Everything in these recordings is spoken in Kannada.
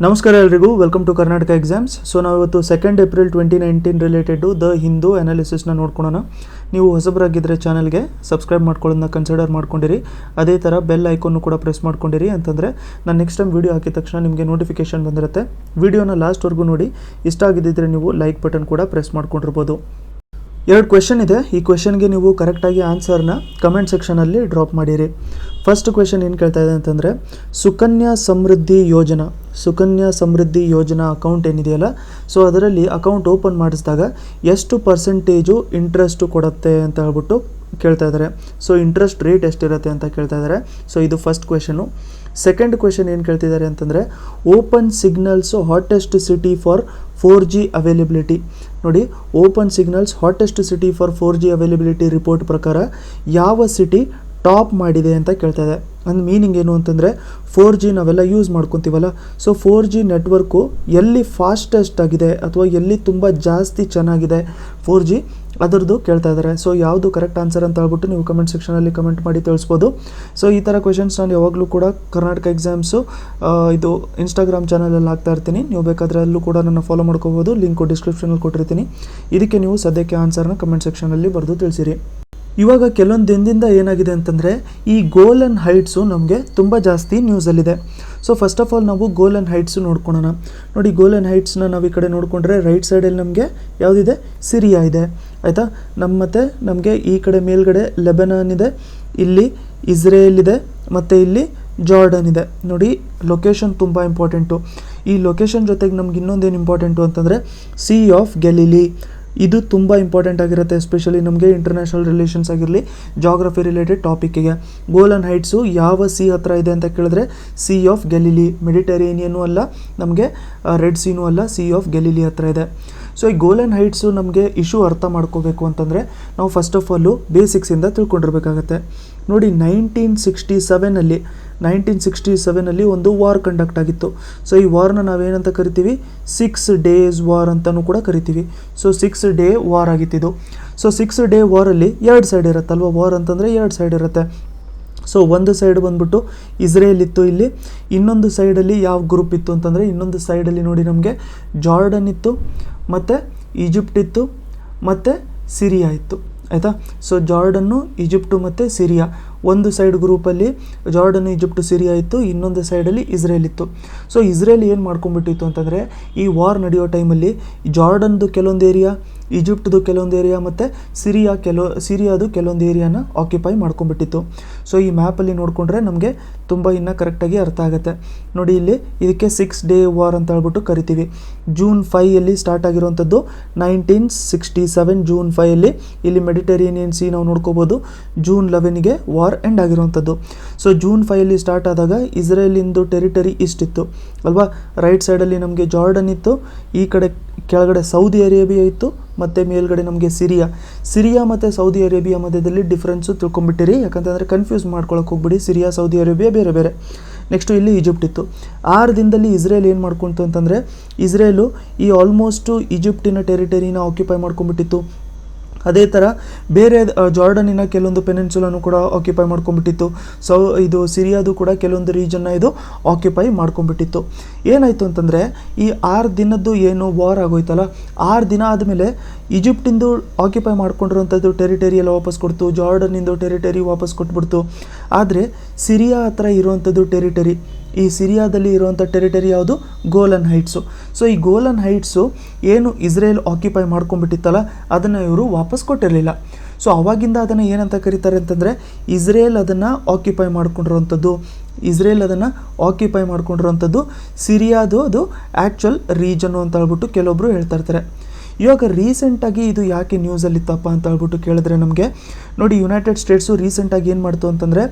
ನಮಸ್ಕಾರ ಎಲ್ರಿಗೂ, welcome to Karnataka exams. So ನಾವು ಇವತ್ತು 2 ಏಪ್ರಿಲ್ 2019 ರಿಲೇಟೆಡು ದ ಹಿಂದೂ ಅನಾಲಿಸಿಸ್ನ ನೋಡ್ಕೊಳ್ಳೋಣ. ನೀವು ಹೊಸಬರಾಗಿದ್ದರೆ ಚಾನಲ್ಗೆ ಸಬ್ಸ್ಕ್ರೈಬ್ ಮಾಡ್ಕೊಳ್ಳೋದನ್ನ ಕನ್ಸಿಡರ್ ಮಾಡ್ಕೊಂಡಿರಿ. ಅದೇ ಥರ ಬೆಲ್ ಐಕಾನ್ನು ಕೂಡ ಪ್ರೆಸ್ ಮಾಡ್ಕೊಂಡಿರಿ, ಅಂತಂದರೆ ನಾನು ನೆಕ್ಸ್ಟ್ ಟೈಮ್ ವೀಡಿಯೋ ಹಾಕಿದ ತಕ್ಷಣ ನಿಮಗೆ ನೋಟಿಫಿಕೇಷನ್ ಬಂದಿರುತ್ತೆ. ವೀಡಿಯೋನ ಲಾಸ್ಟ್ವರೆಗೂ ನೋಡಿ. ಇಷ್ಟ ಆಗಿದ್ದರೆ ನೀವು ಲೈಕ್ ಬಟನ್ ಕೂಡ ಪ್ರೆಸ್ ಮಾಡ್ಕೊಂಡಿರ್ಬೋದು. 2 ಕ್ವೆಶನ್ ಇದೆ. ಈ ಕ್ವೆಶನ್ಗೆ ನೀವು ಕರೆಕ್ಟಾಗಿ ಆನ್ಸರ್ನ ಕಮೆಂಟ್ ಸೆಕ್ಷನಲ್ಲಿ ಡ್ರಾಪ್ ಮಾಡಿರಿ. ಫಸ್ಟ್ ಕ್ವೆಶನ್ ಏನು ಕೇಳ್ತಾ ಇದೆ ಅಂತಂದರೆ, ಸುಕನ್ಯಾ ಸಮೃದ್ಧಿ ಯೋಜನಾ ಅಕೌಂಟ್ ಏನಿದೆಯಲ್ಲ, ಸೊ ಅದರಲ್ಲಿ ಅಕೌಂಟ್ ಓಪನ್ ಮಾಡಿಸಿದಾಗ ಎಷ್ಟು ಪರ್ಸೆಂಟೇಜು ಇಂಟ್ರೆಸ್ಟು ಕೊಡುತ್ತೆ ಅಂತ ಹೇಳ್ಬಿಟ್ಟು ಕೇಳ್ತಾ ಇದ್ದಾರೆ. ಸೊ ಇಂಟ್ರೆಸ್ಟ್ ರೇಟ್ ಎಷ್ಟಿರುತ್ತೆ ಅಂತ ಕೇಳ್ತಾ ಇದ್ದಾರೆ. ಸೊ ಇದು ಫಸ್ಟ್ ಕ್ವೆಶನು. ಸೆಕೆಂಡ್ ಕ್ವೆಶನ್ ಏನು ಕೇಳ್ತಿದ್ದಾರೆ ಅಂತಂದರೆ, Open Signals hottest city for 4G availability. ನೋಡಿ, Open Signals hottest city for 4G availability report ಪ್ರಕಾರ ಯಾವ ಸಿಟಿ ಟಾಪ್ ಮಾಡಿದೆ ಅಂತ ಕೇಳ್ತಾ ಇದೆ. ಅಂದ್ ಮೀನಿಂಗ್ ಏನು ಅಂತಂದರೆ, 4G ನಾವೆಲ್ಲ ಯೂಸ್ ಮಾಡ್ಕೊತೀವಲ್ಲ, ಸೊ 4G ನೆಟ್ವರ್ಕು ಎಲ್ಲಿ ಫಾಸ್ಟೆಸ್ಟ್ ಆಗಿದೆ ಅಥವಾ ಎಲ್ಲಿ ತುಂಬ ಜಾಸ್ತಿ ಚೆನ್ನಾಗಿದೆ 4G ಅದರದ್ದು ಕೇಳ್ತಾ ಇದ್ದಾರೆ. ಸೊ ಯಾವುದು ಕರೆಕ್ಟ್ ಆನ್ಸರ್ ಅಂತ ಹೇಳ್ಬಿಟ್ಟು ನೀವು ಕಮೆಂಟ್ ಸೆಕ್ಷನಲ್ಲಿ ಕಮೆಂಟ್ ಮಾಡಿ ತಿಳಿಸ್ಬೋದು. ಸೊ ಈ ಥರ ಕ್ವೆಶನ್ಸ್ ನಾನು ಯಾವಾಗಲೂ ಕೂಡ ಕರ್ನಾಟಕ ಎಕ್ಸಾಮ್ಸು ಇದು ಇನ್ಸ್ಟಾಗ್ರಾಮ್ ಚಾನಲಲ್ಲಿ ಹಾಕ್ತಾ ಇರ್ತೀನಿ. ನೀವು ಬೇಕಾದರೆ ಅಲ್ಲೂ ಕೂಡ ನನ್ನ ಫಾಲೋ ಮಾಡ್ಕೋಬೋದು. ಲಿಂಕು ಡಿಸ್ಕ್ರಿಪ್ಷನಲ್ಲಿ ಕೊಟ್ಟಿರ್ತೀನಿ. ಇದಕ್ಕೆ ನೀವು ಸದ್ಯಕ್ಕೆ ಆನ್ಸರ್ನ ಕಮೆಂಟ್ ಸೆಕ್ಷನಲ್ಲಿ ಬರೆದು ತಿಳಿಸಿರಿ. ಇವಾಗ ಕೆಲವೊಂದು ದಿನದಿಂದ ಏನಾಗಿದೆ ಅಂತಂದರೆ, ಈ ಗೋಲ್ಡನ್ ಹೈಟ್ಸು ನಮಗೆ ತುಂಬ ಜಾಸ್ತಿ ನ್ಯೂಸಲ್ಲಿದೆ. ಸೊ ಫಸ್ಟ್ ಆಫ್ ಆಲ್ ನಾವು ಗೋಲ್ಡನ್ ಹೈಟ್ಸು ನೋಡ್ಕೊಳ್ಳೋಣ. ನೋಡಿ, ಗೋಲ್ಡನ್ ಹೈಟ್ಸ್ನ ನಾವು ಈ ಕಡೆ ನೋಡಿಕೊಂಡ್ರೆ ರೈಟ್ ಸೈಡಲ್ಲಿ ನಮಗೆ ಯಾವುದಿದೆ, ಸಿರಿಯಾ ಇದೆ, ಆಯಿತಾ. ಮತ್ತು ನಮಗೆ ಈ ಕಡೆ ಮೇಲ್ಗಡೆ ಲೆಬನಾನ್ ಇದೆ, ಇಲ್ಲಿ ಇಸ್ರೇಲ್ ಇದೆ, ಮತ್ತು ಇಲ್ಲಿ ಜಾರ್ಡನ್ ಇದೆ. ನೋಡಿ, ಲೊಕೇಶನ್ ತುಂಬ ಇಂಪಾರ್ಟೆಂಟು. ಈ ಲೊಕೇಶನ್ ಜೊತೆಗೆ ನಮ್ಗೆ ಇನ್ನೊಂದೇನು ಇಂಪಾರ್ಟೆಂಟು ಅಂತಂದರೆ, ಸಿ ಆಫ್ ಗ್ಯಾಲಿಲಿ. ಇದು ತುಂಬ ಇಂಪಾರ್ಟೆಂಟ್ ಆಗಿರುತ್ತೆ, ಎಸ್ಪೆಷಲಿ ನಮಗೆ ಇಂಟರ್ನ್ಯಾಷನಲ್ ರಿಲೇಷನ್ಸ್ ಆಗಿರಲಿ, ಜಾಗ್ರಫಿ ರಿಲೇಟೆಡ್ ಟಾಪಿಕ್ಕಿಗೆ. ಗೋಲ್ಡನ್ ಹೈಟ್ಸು ಯಾವ ಸಿ ಹತ್ರ ಇದೆ ಅಂತ ಕೇಳಿದ್ರೆ, ಸಿ ಆಫ್ ಗ್ಯಾಲಿಲಿ. ಮೆಡಿಟರೇನಿಯನ್ನೂ ಅಲ್ಲ, ನಮಗೆ ರೆಡ್ ಸೀನೂ ಅಲ್ಲ, ಸಿ ಆಫ್ ಗ್ಯಾಲಿಲಿ ಹತ್ರ ಇದೆ. ಸೊ ಈ ಗೋಲ್ಡನ್ ಹೈಟ್ಸು ನಮಗೆ ಇಶ್ಯೂ ಅರ್ಥ ಮಾಡ್ಕೋಬೇಕು ಅಂತಂದರೆ ನಾವು ಫಸ್ಟ್ ಆಫ್ ಆಲು ಬೇಸಿಕ್ಸಿಂದ ತಿಳ್ಕೊಂಡಿರ್ಬೇಕಾಗತ್ತೆ. ನೋಡಿ, 1967ನಲ್ಲಿ ಒಂದು ವಾರ್ ಕಂಡಕ್ಟ್ ಆಗಿತ್ತು. ಸೊ ಈ ವಾರ್ನ ನಾವೇನಂತ ಕರಿತೀವಿ, 6 ಡೇಸ್ ವಾರ್ ಅಂತಲೂ ಕೂಡ ಕರಿತೀವಿ. ಸೊ 6 ಡೇ ವಾರ್ ಆಗಿತ್ತಿದ್ದು. ಸೊ 6 ಡೇ ವಾರಲ್ಲಿ 2 ಸೈಡ್ ಇರುತ್ತಲ್ವ. ವಾರ್ ಅಂತಂದರೆ 2 ಸೈಡ್ ಇರುತ್ತೆ. ಸೊ ಒಂದು ಸೈಡ್ ಬಂದ್ಬಿಟ್ಟು ಇಸ್ರೇಲ್ ಇತ್ತು, ಇಲ್ಲಿ ಇನ್ನೊಂದು ಸೈಡಲ್ಲಿ ಯಾವ ಗ್ರೂಪ್ ಇತ್ತು ಅಂತಂದರೆ, ಇನ್ನೊಂದು ಸೈಡಲ್ಲಿ ನೋಡಿ ನಮಗೆ ಜಾರ್ಡನ್ ಇತ್ತು, ಮತ್ತು ಈಜಿಪ್ಟ್ ಇತ್ತು, ಮತ್ತು ಸಿರಿಯಾ ಇತ್ತು, ಆಯಿತಾ. ಸೊ ಜಾರ್ಡನ್ನು, ಈಜಿಪ್ಟು ಮತ್ತು ಸಿರಿಯಾ ಒಂದು ಸೈಡ್ ಗ್ರೂಪಲ್ಲಿ ಜಾರ್ಡನ್, ಈಜಿಪ್ಟು, ಸಿರಿಯಾ ಇತ್ತು. ಇನ್ನೊಂದು ಸೈಡಲ್ಲಿ ಇಸ್ರೇಲ್ ಇತ್ತು. ಸೊ ಇಸ್ರೇಲ್ ಏನು ಮಾಡ್ಕೊಂಡ್ಬಿಟ್ಟಿತ್ತು ಅಂತಂದರೆ, ಈ ವಾರ್ ನಡೆಯೋ ಟೈಮಲ್ಲಿ ಜಾರ್ಡನ್ದು ಕೆಲವೊಂದು ಏರಿಯಾ, ಈಜಿಪ್ಟ್ದು ಕೆಲವೊಂದು ಏರಿಯಾ, ಮತ್ತು ಸಿರಿಯಾದು ಕೆಲವೊಂದು ಏರಿಯಾನ ಆಕ್ಯುಪೈ ಮಾಡ್ಕೊಂಡ್ಬಿಟ್ಟಿತ್ತು. ಸೊ ಈ ಮ್ಯಾಪಲ್ಲಿ ನೋಡಿಕೊಂಡ್ರೆ ನಮಗೆ ತುಂಬ ಇನ್ನೂ ಕರೆಕ್ಟಾಗಿ ಅರ್ಥ ಆಗುತ್ತೆ. ನೋಡಿ, ಇಲ್ಲಿ ಇದಕ್ಕೆ 6 ಡೇ ವಾರ್ ಅಂತ ಹೇಳ್ಬಿಟ್ಟು ಕರಿತೀವಿ. ಜೂನ್ 5 ಸ್ಟಾರ್ಟ್ ಆಗಿರುವಂಥದ್ದು. 1967 ಜೂನ್ 5 ಇಲ್ಲಿ ಮೆಡಿಟರೇನಿಯನ್ ಸಿ ನಾವು ನೋಡ್ಕೋಬೋದು. ಜೂನ್ 11 ವಾರ್ ಎಂಡ್ ಆಗಿರುವಂಥದ್ದು. ಸೊ ಜೂನ್ 5 ಸ್ಟಾರ್ಟ್ ಆದಾಗ ಇಸ್ರೇಲಿಂದು ಟೆರಿಟರಿ ಇಷ್ಟಿತ್ತು ಅಲ್ವಾ. ರೈಟ್ ಸೈಡಲ್ಲಿ ನಮಗೆ ಜಾರ್ಡನ್ ಇತ್ತು, ಈ ಕಡೆ ಕೆಳಗಡೆ ಸೌದಿ ಅರೇಬಿಯಾ ಇತ್ತು, ಮತ್ತು ಮೇಲ್ಗಡೆ ನಮಗೆ ಸಿರಿಯಾ ಮತ್ತು ಸೌದಿ ಅರೇಬಿಯಾ ಮಧ್ಯದಲ್ಲಿ ಡಿಫ್ರೆನ್ಸು ತಿಳ್ಕೊಂಬಿಟ್ಟಿರಿ. ಯಾಕಂತಂದರೆ ಕನ್ಫ್ಯೂಸ್ ಮಾಡ್ಕೊಳಕ್ಕೆ ಹೋಗ್ಬಿಡಿ, ಸಿರಿಯಾ ಸೌದಿ ಅರೇಬಿಯಾ ಬೇರೆ ಬೇರೆ. ನೆಕ್ಸ್ಟು ಇಲ್ಲಿ ಈಜಿಪ್ಟ್ ಇತ್ತು. 6 ದಿನದಲ್ಲಿ ಇಸ್ರೇಲ್ ಏನು ಮಾಡ್ಕೊಳ್ತು ಅಂತಂದರೆ, ಇಸ್ರೇಲು ಈ ಆಲ್ಮೋಸ್ಟು ಈಜಿಪ್ಟಿನ ಟೆರಿಟರಿನ ಆಕ್ಯುಪೈ ಮಾಡ್ಕೊಂಡ್ಬಿಟ್ಟಿತ್ತು. ಅದೇ ಥರ ಬೇರೆ ಜಾರ್ಡನಿನ ಕೆಲವೊಂದು ಪೆನಿನ್ಸುಲನ್ನು ಕೂಡ ಆಕ್ಯುಪೈ ಮಾಡ್ಕೊಂಡ್ಬಿಟ್ಟಿತ್ತು. ಇದು ಸಿರಿಯಾದು ಕೂಡ ಕೆಲವೊಂದು ರೀಜನ್ನ ಇದು ಆಕ್ಯುಪೈ ಮಾಡ್ಕೊಂಡ್ಬಿಟ್ಟಿತ್ತು. ಏನಾಯಿತು ಅಂತಂದರೆ, ಈ 6 ದಿನದ್ದು ಏನು ವಾರ್ ಆಗೋಯ್ತಲ್ಲ, 6 ದಿನ ಆದಮೇಲೆ ಈಜಿಪ್ಟಿಂದು ಆಕ್ಯುಪೈ ಮಾಡ್ಕೊಂಡಿರೋಂಥದ್ದು ಟೆರಿಟರಿ ಎಲ್ಲ ವಾಪಸ್ ಕೊಡ್ತು, ಜಾರ್ಡನ್ನಿಂದು ಟೆರಿಟರಿ ವಾಪಸ್ ಕೊಟ್ಬಿಡ್ತು. ಆದರೆ ಸಿರಿಯಾ ಹತ್ರ ಇರುವಂಥದ್ದು ಟೆರಿಟರಿ, ಈ ಸಿರಿಯಾದಲ್ಲಿ ಇರುವಂಥ ಟೆರಿಟರಿ ಯಾವುದು, ಗೋಲನ್ ಹೈಟ್ಸು. ಸೊ ಈ ಗೋಲನ್ ಹೈಟ್ಸು ಏನು ಇಸ್ರೇಲ್ ಆಕ್ಯುಪೈ ಮಾಡ್ಕೊಂಡ್ಬಿಟ್ಟಿತ್ತಲ್ಲ, ಅದನ್ನು ಇವರು ವಾಪಸ್ ಕೊಟ್ಟಿರಲಿಲ್ಲ. ಸೊ ಅವಾಗಿಂದ ಅದನ್ನು ಏನಂತ ಕರೀತಾರೆ ಅಂತಂದರೆ, ಇಸ್ರೇಲ್ ಅದನ್ನು ಆಕ್ಯುಪೈ ಮಾಡ್ಕೊಂಡಿರೋಂಥದ್ದು ಸಿರಿಯಾದು ಅದು ಆ್ಯಕ್ಚುಯಲ್ ರೀಜನ್ನು ಅಂತ ಹೇಳ್ಬಿಟ್ಟು ಕೆಲವೊಬ್ಬರು ಹೇಳ್ತಾ ಇರ್ತಾರೆ. ಇವಾಗ ರೀಸೆಂಟಾಗಿ ಇದು ಯಾಕೆ ನ್ಯೂಸಲ್ಲಿತ್ತಪ್ಪ ಅಂತ ಹೇಳ್ಬಿಟ್ಟು ಕೇಳಿದ್ರೆ, ನಮಗೆ ನೋಡಿ, ಯುನೈಟೆಡ್ ಸ್ಟೇಟ್ಸು ರೀಸೆಂಟಾಗಿ ಏನು ಮಾಡ್ತು ಅಂತಂದರೆ,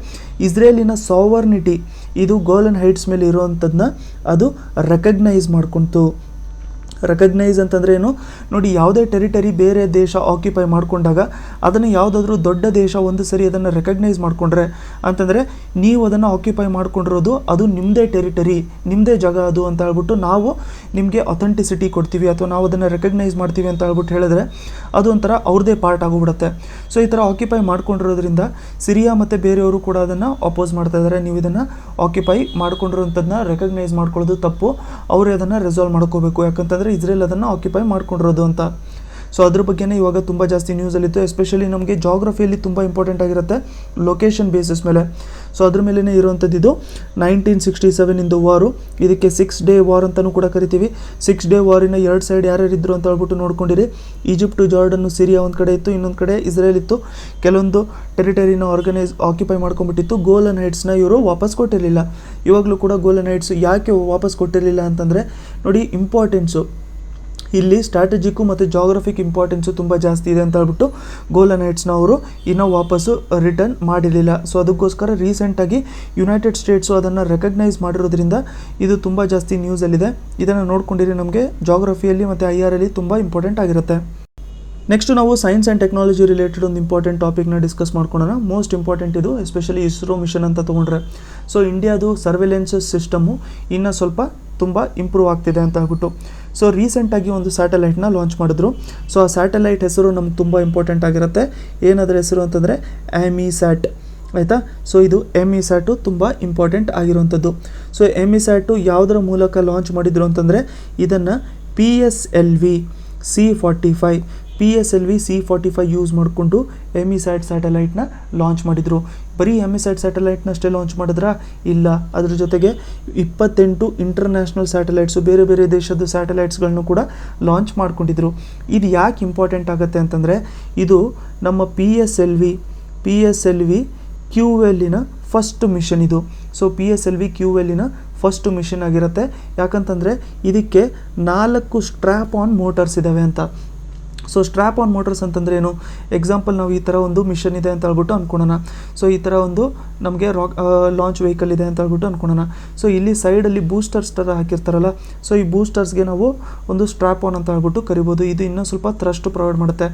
ಇಸ್ರೇಲಿನ ಸಾವರ್ನಿಟಿ, ಇದು ಗೋಲ್ಡನ್ ಹೈಟ್ಸ್ ಮೇಲೆ ಇರುವಂಥದ್ದನ್ನ ಅದು ರೆಕಗ್ನೈಸ್ ಮಾಡ್ಕೊಳ್ತು. ರೆಕಗ್ನೈಸ್ ಅಂತಂದರೆ ಏನು ನೋಡಿ, ಯಾವುದೇ ಟೆರಿಟರಿ ಬೇರೆ ದೇಶ ಆಕ್ಯುಪೈ ಮಾಡಿಕೊಂಡಾಗ ಅದನ್ನು ಯಾವುದಾದ್ರೂ ದೊಡ್ಡ ದೇಶ ಒಂದು ಸರಿ ಅದನ್ನು ರೆಕಗ್ನೈಸ್ ಮಾಡಿಕೊಂಡ್ರೆ ಅಂತಂದರೆ ನೀವು ಅದನ್ನು ಆಕ್ಯುಪೈ ಮಾಡ್ಕೊಂಡಿರೋದು ಅದು ನಿಮ್ಮದೇ ಟೆರಿಟರಿ, ನಿಮ್ಮದೇ ಜಾಗ ಅದು ಅಂತ ಹೇಳ್ಬಿಟ್ಟು ನಾವು ನಿಮಗೆ ಅಥೆಂಟಿಸಿಟಿ ಕೊಡ್ತೀವಿ ಅಥವಾ ನಾವು ಅದನ್ನು ರೆಕಗ್ನೈಸ್ ಮಾಡ್ತೀವಿ ಅಂತ ಹೇಳ್ಬಿಟ್ಟು ಹೇಳಿದ್ರೆ ಅದು ಒಂಥರ ಅವ್ರದ್ದೇ ಪಾರ್ಟ್ ಆಗೋಗ್ಬಿಡುತ್ತೆ. ಸೊ ಈ ಥರ ಆಕ್ಯುಪೈ ಮಾಡ್ಕೊಂಡಿರೋದ್ರಿಂದ ಸಿರಿಯಾ ಮತ್ತು ಬೇರೆಯವರು ಕೂಡ ಅದನ್ನು ಅಪೋಸ್ ಮಾಡ್ತಾ ಇದ್ದಾರೆ. ನೀವು ಇದನ್ನು ಆಕ್ಯುಪೈ ಮಾಡ್ಕೊಂಡಿರೋಂಥದ್ದನ್ನ ರೆಕಗ್ನೈಸ್ ಮಾಡ್ಕೊಳ್ಳೋದು ತಪ್ಪು, ಅವರೇ ಅದನ್ನು ರೆಸಾಲ್ವ್ ಮಾಡ್ಕೋಬೇಕು. ಯಾಕಂತಂದರೆ ಇಸ್ರೇಲ್ ಅದನ್ನು ಆಕ್ಯುಪೈ ಮಾಡ್ಕೊಂಡಿರೋದು ಅಂತ. ಸೊ ಅದ್ರ ಬಗ್ಗೆನೇ ಇವಾಗ ತುಂಬ ಜಾಸ್ತಿ ನ್ಯೂಸಲ್ಲಿತ್ತು. ಎಸ್ಪೆಷಲಿ ನಮಗೆ ಜಾಗ್ರಫಿಯಲ್ಲಿ ತುಂಬ ಇಂಪಾರ್ಟೆಂಟ್ ಆಗಿರುತ್ತೆ ಲೊಕೇಶನ್ ಬೇಸಿಸ್ ಮೇಲೆ. ಸೊ ಅದ್ರ ಮೇಲೇ ಇರುವಂಥದ್ದು ಇದು 1967 ವಾರು. ಇದಕ್ಕೆ 6 ಡೇ ವಾರ್ ಅಂತಲೂ ಕೂಡ ಕರಿತೀವಿ. 6 ಡೇ ವಾರಿನ 2 ಸೈಡ್ ಯಾರ್ಯಾರಿದ್ರು ಅಂತ ಹೇಳ್ಬಿಟ್ಟು ನೋಡ್ಕೊಂಡಿರಿ. ಈಜಿಪ್ಟು, ಜಾರ್ಡನ್ನು, ಸಿರಿಯಾ ಒಂದು ಕಡೆ ಇತ್ತು, ಇನ್ನೊಂದು ಕಡೆ ಇಸ್ರೇಲ್ ಇತ್ತು. ಕೆಲವೊಂದು ಟೆರಿಟರಿನ ಆಕ್ಯುಪೈ ಮಾಡ್ಕೊಂಡ್ಬಿಟ್ಟಿತ್ತು. ಗೋಲನ್ ಹೈಟ್ಸ್ನ ಇವರು ವಾಪಸ್ ಕೊಟ್ಟಿರಲಿಲ್ಲ. ಇವಾಗಲೂ ಕೂಡ ಗೋಲನ್ ಹೈಟ್ಸ್ ಯಾಕೆ ವಾಪಸ್ ಕೊಟ್ಟಿರಲಿಲ್ಲ ಅಂತಂದರೆ ನೋಡಿ, ಇಂಪಾರ್ಟೆನ್ಸು ಇಲ್ಲಿ ಸ್ಟ್ರಾಟಜಿಕ್ಕು ಮತ್ತು ಜಾಗ್ರಫಿಕ್ ಇಂಪಾರ್ಟೆನ್ಸು ತುಂಬ ಜಾಸ್ತಿ ಇದೆ ಅಂತ ಹೇಳ್ಬಿಟ್ಟು ಗೋಲನ್ ಹೈಟ್ಸ್ನ ಅವರು ಇನ್ನೂ ವಾಪಸ್ಸು ರಿಟರ್ನ್ ಮಾಡಿರಲಿಲ್ಲ. ಸೊ ಅದಕ್ಕೋಸ್ಕರ ರೀಸೆಂಟಾಗಿ ಯುನೈಟೆಡ್ ಸ್ಟೇಟ್ಸು ಅದನ್ನು ರೆಕಗ್ನೈಸ್ ಮಾಡಿರೋದ್ರಿಂದ ಇದು ತುಂಬ ಜಾಸ್ತಿ ನ್ಯೂಸಲ್ಲಿದೆ. ಇದನ್ನು ನೋಡ್ಕೊಂಡಿರಿ, ನಮಗೆ ಜಾಗ್ರಫಿಯಲ್ಲಿ ಮತ್ತು IR ಅಲ್ಲಿ ತುಂಬ ಇಂಪಾರ್ಟೆಂಟ್ ಆಗಿರುತ್ತೆ. ನೆಕ್ಸ್ಟ್ ನಾವು ಸೈನ್ಸ್ ಆ್ಯಂಡ್ ಟೆಕ್ನಾಲಜಿ ರಿಲೇಟೆಡ್ ಒಂದು ಇಂಪಾರ್ಟೆಂಟ್ ಟಾಪಿಕ್ನ ಡಿಸ್ಕಸ್ ಮಾಡ್ಕೊಳ್ಳೋಣ. ಮೋಸ್ಟ್ ಇಂಪಾರ್ಟೆಂಟ್ ಇದು, ಎಸ್ಪೆಷಲಿ ಇಸ್ರೋ ಮಿಷನ್ ಅಂತ ತೊಗೊಂಡ್ರೆ. ಸೊ ಇಂಡಿಯಾದು ಸರ್ವೆಲೆನ್ಸ್ ಸಿಸ್ಟಮು ಇನ್ನೂ ಸ್ವಲ್ಪ ತುಂಬ ಇಂಪ್ರೂವ್ ಆಗ್ತಿದೆ ಅಂತ ಹೇಳ್ಬಿಟ್ಟು ಸೊ ರೀಸೆಂಟಾಗಿ ಒಂದು ಸ್ಯಾಟಲೈಟ್ನ ಲಾಂಚ್ ಮಾಡಿದ್ರು. ಸೊ ಆ ಸ್ಯಾಟಲೈಟ್ ಹೆಸರು ನಮ್ಗೆ ತುಂಬ ಇಂಪಾರ್ಟೆಂಟ್ ಆಗಿರುತ್ತೆ. ಏನಾದರೂ ಹೆಸರು ಅಂತಂದರೆ AMISAT, ಆಯಿತಾ. ಸೊ ಇದು AMISAT ತುಂಬ ಇಂಪಾರ್ಟೆಂಟ್ ಆಗಿರುವಂಥದ್ದು. ಸೊ AMISAT ಯಾವುದರ ಮೂಲಕ ಲಾಂಚ್ ಮಾಡಿದ್ರು ಅಂತಂದರೆ ಇದನ್ನು PSLV C-45 ಯೂಸ್ ಮಾಡಿಕೊಂಡು AMISAT ಸ್ಯಾಟಲೈಟ್ನ ಲಾಂಚ್ ಮಾಡಿದರು. ಬರೀ AMISAT ಸ್ಯಾಟಲೈಟ್ನಷ್ಟೇ ಲಾಂಚ್ ಮಾಡಿದ್ರಾ? ಇಲ್ಲ, ಅದ್ರ ಜೊತೆಗೆ 28 ಇಂಟರ್ನ್ಯಾಷನಲ್ ಸ್ಯಾಟಲೈಟ್ಸು, ಬೇರೆ ಬೇರೆ ದೇಶದ ಸ್ಯಾಟಲೈಟ್ಸ್ಗಳನ್ನು ಕೂಡ ಲಾಂಚ್ ಮಾಡ್ಕೊಂಡಿದ್ರು. ಇದು ಯಾಕೆ ಇಂಪಾರ್ಟೆಂಟ್ ಆಗುತ್ತೆ ಅಂತಂದರೆ ಇದು ನಮ್ಮ PSLV QLನ ಫಸ್ಟ್ ಮಿಷನ್ ಇದು. ಸೊ PSLV QLನ ಫಸ್ಟ್ ಮಿಷನ್ ಆಗಿರುತ್ತೆ. ಯಾಕಂತಂದರೆ ಇದಕ್ಕೆ 4 ಸ್ಟ್ರ್ಯಾಪ್ ಆನ್ ಮೋಟರ್ಸ್ ಇದ್ದಾವೆ ಅಂತ. ಸೊ ಸ್ಟ್ರ್ಯಾಪ್ ಆನ್ ಮೋಟರ್ಸ್ ಅಂತಂದರೆ ಏನು? ಎಕ್ಸಾಂಪಲ್ ನಾವು ಈ ಥರ ಒಂದು ಮಿಷನ್ ಇದೆ ಅಂತ ಹೇಳ್ಬಿಟ್ಟು ಅಂದ್ಕೊಳ್ಳೋಣ. ಸೊ ಈ ಥರ ಒಂದು ನಮಗೆ ಲಾಂಚ್ ವೆಹಿಕಲ್ ಇದೆ ಅಂತ ಹೇಳ್ಬಿಟ್ಟು ಅಂದ್ಕೊಳ್ಳೋಣ. ಸೊ ಇಲ್ಲಿ ಸೈಡಲ್ಲಿ ಬೂಸ್ಟರ್ಸ್ ಥರ ಹಾಕಿರ್ತಾರಲ್ಲ, ಸೊ ಈ ಬೂಸ್ಟರ್ಸ್ಗೆ ನಾವು ಒಂದು ಸ್ಟ್ರ್ಯಾಪ್ ಆನ್ ಅಂತ ಹೇಳ್ಬಿಟ್ಟು ಕರಿಬೋದು. ಇದು ಇನ್ನೂ ಸ್ವಲ್ಪ ಥ್ರಸ್ಟ್ ಪ್ರೊವೈಡ್ ಮಾಡುತ್ತೆ.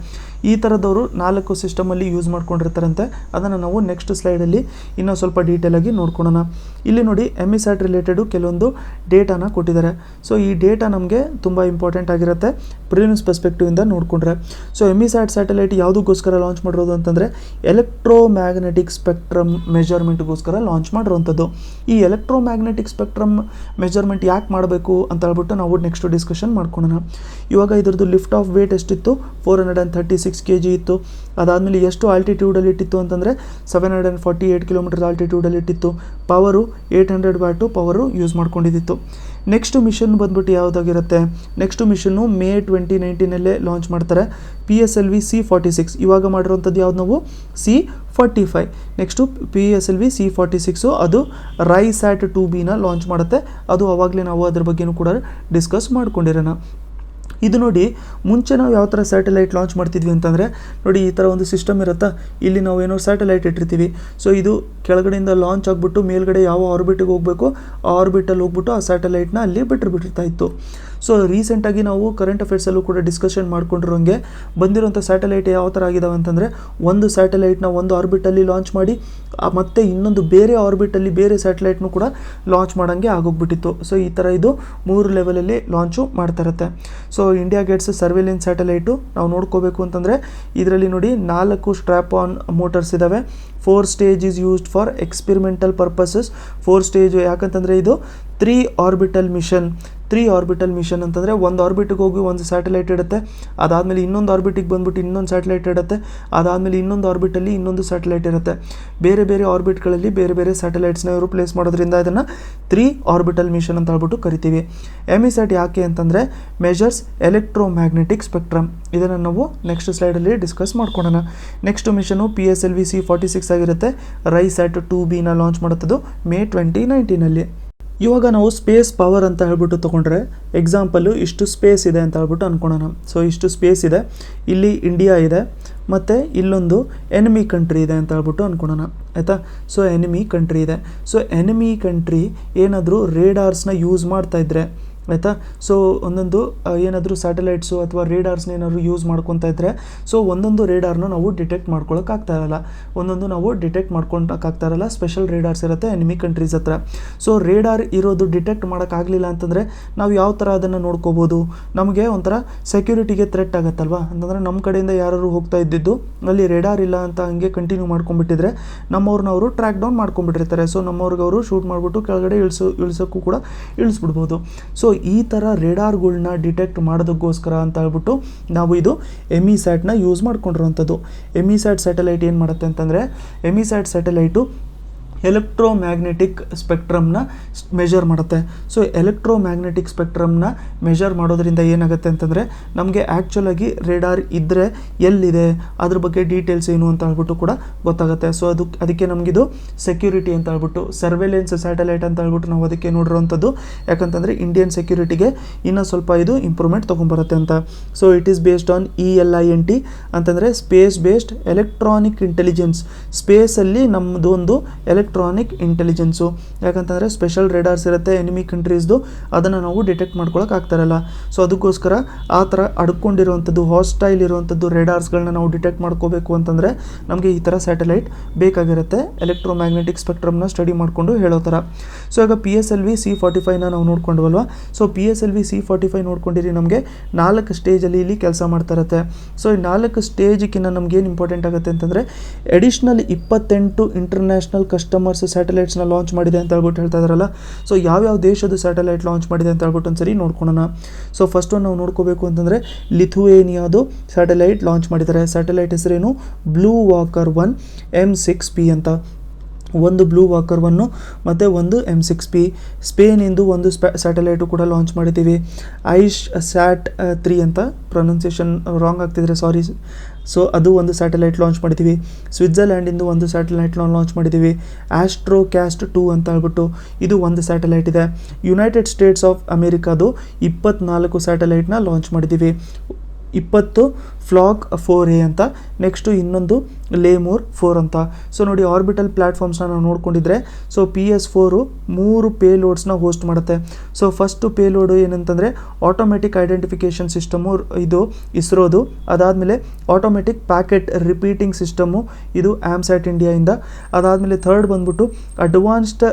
ಈ ಥರದವರು 4 ಸಿಸ್ಟಮಲ್ಲಿ ಯೂಸ್ ಮಾಡ್ಕೊಂಡಿರ್ತಾರಂತೆ. ಅದನ್ನು ನಾವು ನೆಕ್ಸ್ಟ್ ಸ್ಲೈಡಲ್ಲಿ ಇನ್ನೂ ಸ್ವಲ್ಪ ಡೀಟೇಲಾಗಿ ನೋಡ್ಕೊಳ್ಳೋಣ. ಇಲ್ಲಿ ನೋಡಿ, AMISAT ರಿಲೇಟೆಡು ಕೆಲವೊಂದು ಡೇಟಾನ ಕೊಟ್ಟಿದ್ದಾರೆ. ಸೊ ಈ ಡೇಟಾ ನಮಗೆ ತುಂಬ ಇಂಪಾರ್ಟೆಂಟ್ ಆಗಿರುತ್ತೆ ಪ್ರಿಲಿಮ್ಸ್ ಪರ್ಸ್ಪೆಕ್ಟಿವಿಂದ ನೋಡ್ಕೊಂಡ್ರೆ. ಸೊ AMISAT ಸ್ಯಾಟಲೈಟ್ ಯಾವುದಕ್ಕೋಸ್ಕರ ಲಾಂಚ್ ಮಾಡಿರೋದು ಅಂತಂದರೆ ಎಲೆಕ್ಟ್ರೋಮ್ಯಾಗ್ನೆಟಿಕ್ ಸ್ಪೆಕ್ಟ್ರಮ್ ಮೆಜರ್ಮೆಂಟ್ಗೋಸ್ಕರ ಲಾಂಚ್ ಮಾಡಿರೋವಂಥದ್ದು. ಈ ಎಲೆಕ್ಟ್ರೋಮ್ಯಾಗ್ನೆಟಿಕ್ ಸ್ಪೆಕ್ಟ್ರಮ್ ಮೆಜರ್ಮೆಂಟ್ ಯಾಕೆ ಮಾಡಬೇಕು ಅಂತ ಹೇಳ್ಬಿಟ್ಟು ನಾವು ನೆಕ್ಸ್ಟ್ ಡಿಸ್ಕಷನ್ ಮಾಡ್ಕೊಳ್ಳೋಣ. ಇವಾಗ ಇದ್ರದ್ದು ಲಿಫ್ಟ್ ಆಫ್ ವೇಟ್ ಎಷ್ಟಿತ್ತು? 436 kg ಇತ್ತು. ಅದಾದಮೇಲೆ ಎಷ್ಟು ಆಲ್ಟಿಟ್ಯೂಡಲ್ಲಿ ಇಟ್ಟಿತ್ತು ಅಂತಂದರೆ 748 ಕಿಲೋಮೀಟರ್ ಆಲ್ಟಿಟ್ಯೂಡಲ್ಲಿ ಇಟ್ಟಿತ್ತು. ಪವರು 800 ವ್ಯಾಟು ಪವರು ಯೂಸ್ ಮಾಡ್ಕೊಂಡಿದ್ದಿತ್ತು. ನೆಕ್ಸ್ಟ್ ಮಿಷನ್ ಬಂದ್ಬಿಟ್ಟು ಯಾವುದಾಗಿರುತ್ತೆ? ನೆಕ್ಸ್ಟ್ ಮಿಷನ್ನು May 2019 ಲಾಂಚ್ ಮಾಡ್ತಾರೆ. PSLV C-46. ಇವಾಗ ಮಾಡಿರೋಂಥದ್ದು ಯಾವ್ದು ನಾವು? C-45. ನೆಕ್ಸ್ಟು PSLV C-46 ಅದು RISAT 2Bನ ಲಾಂಚ್ ಮಾಡುತ್ತೆ. ಅದು ಅವಾಗಲೇ ನಾವು ಅದ್ರ ಬಗ್ಗೆನೂ ಕೂಡ ಡಿಸ್ಕಸ್ ಮಾಡ್ಕೊಂಡಿರೋಣ. ಇದು ನೋಡಿ, ಮುಂಚೆ ನಾವು ಯಾವ ಥರ ಸ್ಯಾಟಲೈಟ್ ಲಾಂಚ್ ಮಾಡ್ತಿದ್ವಿ ಅಂತಂದರೆ ನೋಡಿ, ಈ ಥರ ಒಂದು ಸಿಸ್ಟಮ್ ಇರುತ್ತಾ, ಇಲ್ಲಿ ನಾವು ಏನೋ ಸ್ಯಾಟಲೈಟ್ ಇಟ್ಟಿರ್ತೀವಿ. ಸೊ ಇದು ಕೆಳಗಡೆಯಿಂದ ಲಾಂಚ್ ಆಗಿಬಿಟ್ಟು ಮೇಲ್ಗಡೆ ಯಾವ ಆರ್ಬಿಟಿಗೆ ಹೋಗಬೇಕು ಆ ಆರ್ಬಿಟಲ್ಲಿ ಹೋಗ್ಬಿಟ್ಟು ಆ ಸ್ಯಾಟಲೈಟ್ನ ಅಲ್ಲಿ ಬಿಟ್ಟಿರ್ತಾ ಇತ್ತು. ಸೊ ರೀಸೆಂಟಾಗಿ ನಾವು ಕರೆಂಟ್ ಅಫೇರ್ಸಲ್ಲೂ ಕೂಡ ಡಿಸ್ಕಷನ್ ಮಾಡ್ಕೊಂಡಿರೋಂಗೆ ಬಂದಿರೋಂಥ ಸ್ಯಾಟಲೈಟ್ ಯಾವ ಥರ ಆಗಿದಾವೆ ಅಂತಂದರೆ, ಒಂದು ಸ್ಯಾಟಲೈಟ್ನ ಒಂದು ಆರ್ಬಿಟಲ್ಲಿ ಲಾಂಚ್ ಮಾಡಿ ಮತ್ತು ಇನ್ನೊಂದು ಬೇರೆ ಆರ್ಬಿಟಲ್ಲಿ ಬೇರೆ ಸ್ಯಾಟಲೈಟ್ನು ಕೂಡ ಲಾಂಚ್ ಮಾಡೋಂಗೆ ಆಗೋಗ್ಬಿಟ್ಟಿತ್ತು. ಸೊ ಈ ಥರ ಇದು 3 ಲೆವೆಲಲ್ಲಿ ಲಾಂಚು ಮಾಡ್ತಾ ಇರುತ್ತೆ. So India Gates surveillance satellite ನಾವು ನೋಡ್ಕೋಬೇಕು ಅಂತಂದರೆ ಇದರಲ್ಲಿ ನೋಡಿ 4 ಸ್ಟ್ರ್ಯಾಪ್ ಆನ್ ಮೋಟರ್ಸ್ ಇದ್ದಾವೆ. 4 stage is used for experimental purposes. 4 stage ಯಾಕಂತಂದರೆ ಇದು 3 ಆರ್ಬಿಟಲ್ ಮಿಷನ್ ಅಂತಂದರೆ ಒಂದು ಆರ್ಬಿಟಿಗೆ ಹೋಗಿ ಒಂದು ಸ್ಯಾಟಲೈಟ್ ಇಡುತ್ತೆ. ಅದಾದಮೇಲೆ ಇನ್ನೊಂದು ಆರ್ಬಿಟಿಗೆ ಬಂದ್ಬಿಟ್ಟು ಇನ್ನೊಂದು ಸ್ಯಾಟಲೈಟ್ ಇಡುತ್ತೆ. ಅದಾದಮೇಲೆ ಇನ್ನೊಂದು ಆರ್ಬಿಟಲ್ಲಿ ಇನ್ನೊಂದು ಸ್ಯಾಟಲೈಟ್ ಇರುತ್ತೆ. ಬೇರೆ ಬೇರೆ ಆರ್ಬಿಟ್ಗಳಲ್ಲಿ ಬೇರೆ ಬೇರೆ ಸ್ಯಾಟಲೈಟ್ಸ್ನ ಇವರು ಪ್ಲೇಸ್ ಮಾಡೋದ್ರಿಂದ ಇದನ್ನು 3 ಆರ್ಬಿಟಲ್ ಮಿಷನ್ ಅಂತ ಹೇಳ್ಬಿಟ್ಟು ಕರಿತೀವಿ. AMISAT ಯಾಕೆ ಅಂತಂದರೆ ಮೆಜರ್ಸ್ ಎಲೆಕ್ಟ್ರೋಮ್ಯಾಗ್ನೆಟಿಕ್ ಸ್ಪೆಕ್ಟ್ರಮ್. ಇದನ್ನು ನಾವು ನೆಕ್ಸ್ಟ್ ಸ್ಲೈಡಲ್ಲಿ ಡಿಸ್ಕಸ್ ಮಾಡ್ಕೊಳ್ಳೋಣ. ನೆಕ್ಸ್ಟ್ ಮಿಷನು PSLV C-46 ಆಗಿರುತ್ತೆ. RISAT 2Bನ ಲಾಂಚ್ ಮಾಡುತ್ತದು May 2019. ಇವಾಗ ನಾವು ಸ್ಪೇಸ್ ಪವರ್ ಅಂತ ಹೇಳ್ಬಿಟ್ಟು ತೊಗೊಂಡ್ರೆ ಎಕ್ಸಾಂಪಲ್ಲು ಇಷ್ಟು ಸ್ಪೇಸ್ ಇದೆ ಅಂತ ಹೇಳ್ಬಿಟ್ಟು ಅಂದ್ಕೊಳ್ಳೋಣ. ಸೊ ಇಷ್ಟು ಸ್ಪೇಸ್ ಇದೆ, ಇಲ್ಲಿ ಇಂಡಿಯಾ ಇದೆ ಮತ್ತು ಇಲ್ಲೊಂದು ಎನಿಮಿ ಕಂಟ್ರಿ ಇದೆ ಅಂತ ಹೇಳ್ಬಿಟ್ಟು ಅಂದ್ಕೊಳ್ಳೋಣ, ಆಯಿತಾ. ಸೊ ಎನಿಮಿ ಕಂಟ್ರಿ ಇದೆ. ಸೊ ಎನಿಮಿ ಕಂಟ್ರಿ ಏನಾದರೂ ರೇಡಾರ್ಸ್ನ ಯೂಸ್ ಮಾಡ್ತಾಯಿದ್ರೆ ಆಯಿತಾ. ಸೊ ಒಂದೊಂದು ಏನಾದರೂ ಸ್ಯಾಟಲೈಟ್ಸು ಅಥವಾ ರೇಡಾರ್ಸ್ನ ಏನಾದರೂ ಯೂಸ್ ಮಾಡ್ಕೊತಾ ಇದ್ದರೆ ಸೊ ಒಂದೊಂದು ರೇಡಾರ್ನ ನಾವು ಡಿಟೆಕ್ಟ್ ಮಾಡ್ಕೊಳ್ಳೋಕ್ಕಾಗ್ತಾ ಇರಲ್ಲ, ಒಂದೊಂದು ನಾವು ಡಿಟೆಕ್ಟ್ ಮಾಡ್ಕೊಳಕ್ಕಾಗ್ತಾ ಇರಲ್ಲ. ಸ್ಪೆಷಲ್ ರೇಡಾರ್ಸ್ ಇರುತ್ತೆ ಎನಿಮಿ ಕಂಟ್ರೀಸ್ ಹತ್ರ. ಸೊ ರೇಡಾರ್ ಇರೋದು ಡಿಟೆಕ್ಟ್ ಮಾಡೋಕ್ಕಾಗಲಿಲ್ಲ ಅಂತಂದರೆ ನಾವು ಯಾವ ಥರ ಅದನ್ನು ನೋಡ್ಕೋಬೋದು, ನಮಗೆ ಒಂಥರ ಸೆಕ್ಯೂರಿಟಿಗೆ ಥ್ರೆಟ್ ಆಗುತ್ತಲ್ವಾ. ಅಂತಂದರೆ ನಮ್ಮ ಕಡೆಯಿಂದ ಯಾರು ಹೋಗ್ತಾ ಇದ್ದಿದ್ದು ಅಲ್ಲಿ ರೇಡಾರ್ ಇಲ್ಲ ಅಂತ ಹಂಗೆ ಕಂಟಿನ್ಯೂ ಮಾಡ್ಕೊಂಡ್ಬಿಟ್ಟಿದ್ರೆ ನಮ್ಮವ್ರನ್ನ ಅವರು ಟ್ರ್ಯಾಕ್ ಡೌನ್ ಮಾಡ್ಕೊಂಡ್ಬಿಟ್ಟಿರ್ತಾರೆ. ಸೊ ನಮ್ಮವ್ರಿಗೆ ಅವರು ಶೂಟ್ ಮಾಡಿಬಿಟ್ಟು ಕೆಳಗಡೆ ಇಳಿಸೋಕ್ಕೂ ಕೂಡ ಇಳಿಸ್ಬಿಡ್ಬೋದು. ಸೊ ಈ ಥರ ರೇಡಾರ್ಗಳನ್ನ ಡಿಟೆಕ್ಟ್ ಮಾಡೋದಕ್ಕೋಸ್ಕರ ಅಂತ ಹೇಳ್ಬಿಟ್ಟು ನಾವು ಇದು ಎಮಿಸ್ಯಾಟ್ನ ಯೂಸ್ ಮಾಡ್ಕೊಂಡಿರೋವಂಥದ್ದು. ಎಮಿಸ್ಯಾಟ್ ಸ್ಯಾಟಲೈಟ್ ಏನು ಮಾಡುತ್ತೆ ಅಂತಂದರೆ, ಎಮಿಸ್ಯಾಟ್ ಸ್ಯಾಟಲೈಟು ಎಲೆಕ್ಟ್ರೋಮ್ಯಾಗ್ನೆಟಿಕ್ ಸ್ಪೆಕ್ಟ್ರಮ್ನ ಮೆಜರ್ ಮಾಡುತ್ತೆ. ಸೊ ಎಲೆಕ್ಟ್ರೋಮ್ಯಾಗ್ನೆಟಿಕ್ ಸ್ಪೆಕ್ಟ್ರಮ್ನ ಮೆಜರ್ ಮಾಡೋದ್ರಿಂದ ಏನಾಗುತ್ತೆ ಅಂತಂದರೆ ನಮಗೆ ಆ್ಯಕ್ಚುಲಾಗಿ ರೇಡಾರ್ ಇದ್ದರೆ ಎಲ್ಲಿದೆ ಅದ್ರ ಬಗ್ಗೆ ಡೀಟೇಲ್ಸ್ ಏನು ಅಂತ ಹೇಳ್ಬಿಟ್ಟು ಕೂಡ ಗೊತ್ತಾಗುತ್ತೆ. ಸೊ ಅದಕ್ಕೆ ನಮಗಿದು ಸೆಕ್ಯೂರಿಟಿ ಅಂತ ಹೇಳ್ಬಿಟ್ಟು ಸರ್ವೆಲೆನ್ಸ್ ಸ್ಯಾಟಲೈಟ್ ಅಂತ ಹೇಳ್ಬಿಟ್ಟು ನಾವು ಅದಕ್ಕೆ ನೋಡಿರೋವಂಥದ್ದು. ಯಾಕಂತಂದರೆ ಇಂಡಿಯನ್ ಸೆಕ್ಯೂರಿಟಿಗೆ ಇನ್ನೂ ಸ್ವಲ್ಪ ಇದು ಇಂಪ್ರೂವ್ಮೆಂಟ್ ತೊಗೊಂಬರುತ್ತೆ ಅಂತ. So it is based on ELINT ಅಂತಂದರೆ ಸ್ಪೇಸ್ ಬೇಸ್ಡ್ ಎಲೆಕ್ಟ್ರಾನಿಕ್ ಇಂಟೆಲಿಜೆನ್ಸ್. ಸ್ಪೇಸಲ್ಲಿ ನಮ್ಮದು ಒಂದು ಎಲೆಕ್ಟ್ರಾನಿಕ್ ಇಂಟೆಲಿಜೆನ್ಸು. ಯಾಕಂತಂದರೆ ಸ್ಪೆಷಲ್ ರೇಡಾರ್ಸ್ ಇರುತ್ತೆ ಎನಿಮಿ ಕಂಟ್ರೀಸ್ದು, ಅದನ್ನು ನಾವು ಡಿಟೆಕ್ಟ್ ಮಾಡ್ಕೊಳಕ್ಕೆ ಆಗ್ತಾರಲ್ಲ. ಸೊ ಅದಕ್ಕೋಸ್ಕರ ಆ ಥರ ಅಡ್ಕೊಂಡಿರುವಂಥದ್ದು ಹಾಸ್ಟೈಲ್ ಇರುವಂಥದ್ದು ರೇಡಾರ್ಸ್ಗಳನ್ನ ನಾವು ಡಿಟೆಕ್ಟ್ ಮಾಡ್ಕೋಬೇಕು ಅಂತಂದರೆ ನಮಗೆ ಈ ಥರ ಸ್ಯಾಟಲೈಟ್ ಬೇಕಾಗಿರುತ್ತೆ, ಎಲೆಕ್ಟ್ರೋಮ್ಯಾಗ್ನೆಟಿಕ್ ಸ್ಪೆಕ್ಟ್ರಮ್ನ ಸ್ಟಡಿ ಮಾಡಿಕೊಂಡು ಹೇಳೋ ಥರ. ಸೊ ಈಗ PSLV C45ನ ನಾವು ನೋಡ್ಕೊಂಡ್ವಲ್ವ. ಸೊ PSLV C45 ನೋಡ್ಕೊಂಡಿರಿ, ನಮಗೆ 4 ಸ್ಟೇಜಲ್ಲಿ ಇಲ್ಲಿ ಕೆಲಸ ಮಾಡ್ತಾ ಇರುತ್ತೆ. ಸೊ ಈ 4 ಸ್ಟೇಜಿಗಿನ್ನ ನಮಗೇನು ಇಂಪಾರ್ಟೆಂಟ್ ಆಗುತ್ತೆ ಅಂತಂದರೆ ಎಡಿಷ್ನಲ್ 28 ಇಂಟರ್ನ್ಯಾಷನಲ್ ಕಸ್ಟಮರ್ಸ್ ಸ್ಯಾಟಲೈಟ್ಸ್ನ ಲಾಂಚ್ ಮಾಡಿದೆ ಅಂತ ಹೇಳ್ಬಿಟ್ಟು ಹೇಳ್ತಾ ಇದ್ದಾರಲ್ಲ. ಸೊ ಯಾವ್ಯಾವ ದೇಶದ ಸ್ಯಾಟಲೈಟ್ ಲಾಂಚ್ ಮಾಡಿದೆ ಅಂತ ಹೇಳ್ಬಿಟ್ಟು ಒಂದ್ಸರಿ ನೋಡ್ಕೊಳ್ಳೋಣ. ಸೊ ಫಸ್ಟ್ ನಾವು ನೋಡ್ಕೋಬೇಕು ಅಂತಂದರೆ ಲಿಥುವೇನಿಯಾದು ಸ್ಯಾಟಲೈಟ್ ಲಾಂಚ್ ಮಾಡಿದ್ದಾರೆ. ಸ್ಯಾಟಲೈಟ್ ಹೆಸರೇನು ಬ್ಲೂ ವಾಕರ್ 1 M6P ಅಂತ. ಒಂದು ಬ್ಲೂ ವಾಕರ್ 1 ಮತ್ತು ಒಂದು M6P. ಸ್ಪೇನಿಂದು ಒಂದು ಸ್ಯಾಟಲೈಟು ಕೂಡ ಲಾಂಚ್ ಮಾಡಿದ್ದೀವಿ, ISAT-3 ಅಂತ. ಪ್ರೊನೌನ್ಸಿಯೇಷನ್ ರಾಂಗ್ ಆಗ್ತಿದ್ರೆ ಸಾರಿ. ಸೊ ಅದು ಒಂದು ಸ್ಯಾಟಲೈಟ್ ಲಾಂಚ್ ಮಾಡಿದ್ದೀವಿ. ಸ್ವಿಟ್ಜರ್ಲ್ಯಾಂಡಿಂದು ಒಂದು ಸ್ಯಾಟಲೈಟ್ ಲಾಂಚ್ ಮಾಡಿದ್ದೀವಿ, ASTROCAST-2 ಅಂತ ಹೇಳ್ಬಿಟ್ಟು. ಇದು ಒಂದು ಸ್ಯಾಟಲೈಟ್ ಇದೆ. ಯುನೈಟೆಡ್ ಸ್ಟೇಟ್ಸ್ ಆಫ್ ಅಮೇರಿಕಾದು 24 ಸ್ಯಾಟಲೈಟ್ನ ಲಾಂಚ್ ಮಾಡಿದ್ದೀವಿ. 20 ಫ್ಲಾಗ್ 4A ಅಂತ. ನೆಕ್ಸ್ಟು ಇನ್ನೊಂದು ಲೇಮೂರ್ 4 ಅಂತ. ಸೊ ನೋಡಿ ಆರ್ಬಿಟಲ್ ಪ್ಲ್ಯಾಟ್ಫಾರ್ಮ್ಸ್ನ ನಾವು ನೋಡ್ಕೊಂಡಿದ್ರೆ ಸೊ PS4 3 ಪೇಲೋಡ್ಸ್ನ ಹೋಸ್ಟ್ ಮಾಡುತ್ತೆ. ಸೊ ಫಸ್ಟು ಪೇಲೋಡು ಏನಂತಂದರೆ ಆಟೋಮೆಟಿಕ್ ಐಡೆಂಟಿಫಿಕೇಷನ್ ಸಿಸ್ಟಮು, ಇದು ಇಸ್ರೋದು. ಅದಾದಮೇಲೆ ಆಟೋಮೆಟಿಕ್ ಪ್ಯಾಕೆಟ್ ರಿಪೀಟಿಂಗ್ ಸಿಸ್ಟಮು, ಇದು AMSAT ಇಂಡಿಯಾಯಿಂದ. ಅದಾದಮೇಲೆ ಥರ್ಡ್ ಬಂದ್ಬಿಟ್ಟು advanced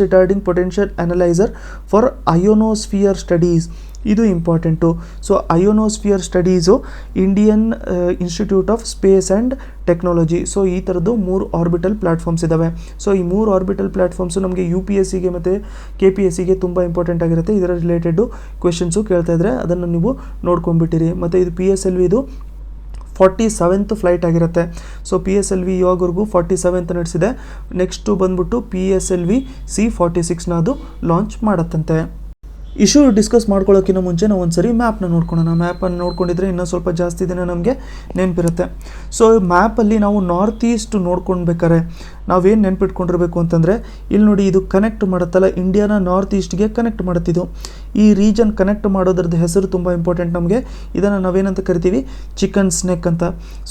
retarding potential analyser for ionosphere studies, ಇದು important. So ionosphere studies Indian institute of space and technology. So ಈ ಥರದ್ದು 3 ಆರ್ಬಿಟಲ್ ಪ್ಲ್ಯಾಟ್ಫಾರ್ಮ್ಸ್ ಇದ್ದಾವೆ. ಸೊ ಈ 3 ಆರ್ಬಿಟಲ್ ಪ್ಲ್ಯಾಟ್ಫಾರ್ಮ್ಸು ನಮಗೆ UPSCಗೆ ಮತ್ತು KPSCಗೆ ತುಂಬ ಇಂಪಾರ್ಟೆಂಟ್ ಆಗಿರುತ್ತೆ. ಇದರ ರಿಲೇಟೆಡು ಕ್ವೆಶನ್ಸು ಕೇಳ್ತಾ ಇದ್ದರೆ ಅದನ್ನು ನೀವು ನೋಡ್ಕೊಂಡ್ಬಿಟ್ಟಿರಿ. ಮತ್ತು ಇದು PSLVದು 47th ಫ್ಲೈಟ್ ಆಗಿರುತ್ತೆ. ಸೊ PSLV ಇವಾಗವರೆಗೂ 47th ನಡೆಸಿದೆ. ನೆಕ್ಸ್ಟು ಬಂದ್ಬಿಟ್ಟು PSLV C46ನ ಅದು ಲಾಂಚ್ ಮಾಡತ್ತಂತೆ. ಇಶ್ಯೂ ಡಿಸ್ಕಸ್ ಮಾಡ್ಕೊಳ್ಳೋಕ್ಕಿಂತ ಮುಂಚೆ ನಾವು ಒಂದು ಸರಿ ಮ್ಯಾಪ್ನ ನೋಡ್ಕೊಳ್ಳೋಣ. ಮ್ಯಾಪನ್ನು ನೋಡ್ಕೊಂಡಿದ್ರೆ ಇನ್ನೂ ಸ್ವಲ್ಪ ಜಾಸ್ತಿ ದಿನ ನಮಗೆ ನೆನಪಿರುತ್ತೆ. ಸೊ ಮ್ಯಾಪಲ್ಲಿ ನಾವು ನಾರ್ತ್ ಈಸ್ಟ್ ನೋಡ್ಕೊಳ್ಬೇಕಾರೆ ನಾವೇನು ನೆನಪಿಟ್ಕೊಂಡಿರ್ಬೇಕು ಅಂತಂದರೆ ಇಲ್ಲಿ ನೋಡಿ, ಇದು ಕನೆಕ್ಟ್ ಮಾಡುತ್ತಲ್ಲ ಇಂಡಿಯಾನ ನಾರ್ತ್ ಈಸ್ಟ್ಗೆ ಕನೆಕ್ಟ್ ಮಾಡುತ್ತಿದ್ದು. ಈ ರೀಜನ್ ಕನೆಕ್ಟ್ ಮಾಡೋದ್ರದ್ದು ಹೆಸರು ತುಂಬ ಇಂಪಾರ್ಟೆಂಟ್ ನಮಗೆ. ಇದನ್ನು ನಾವೇನಂತ ಕರಿತೀವಿ, ಚಿಕನ್ಸ್ ನೆಕ್ ಅಂತ.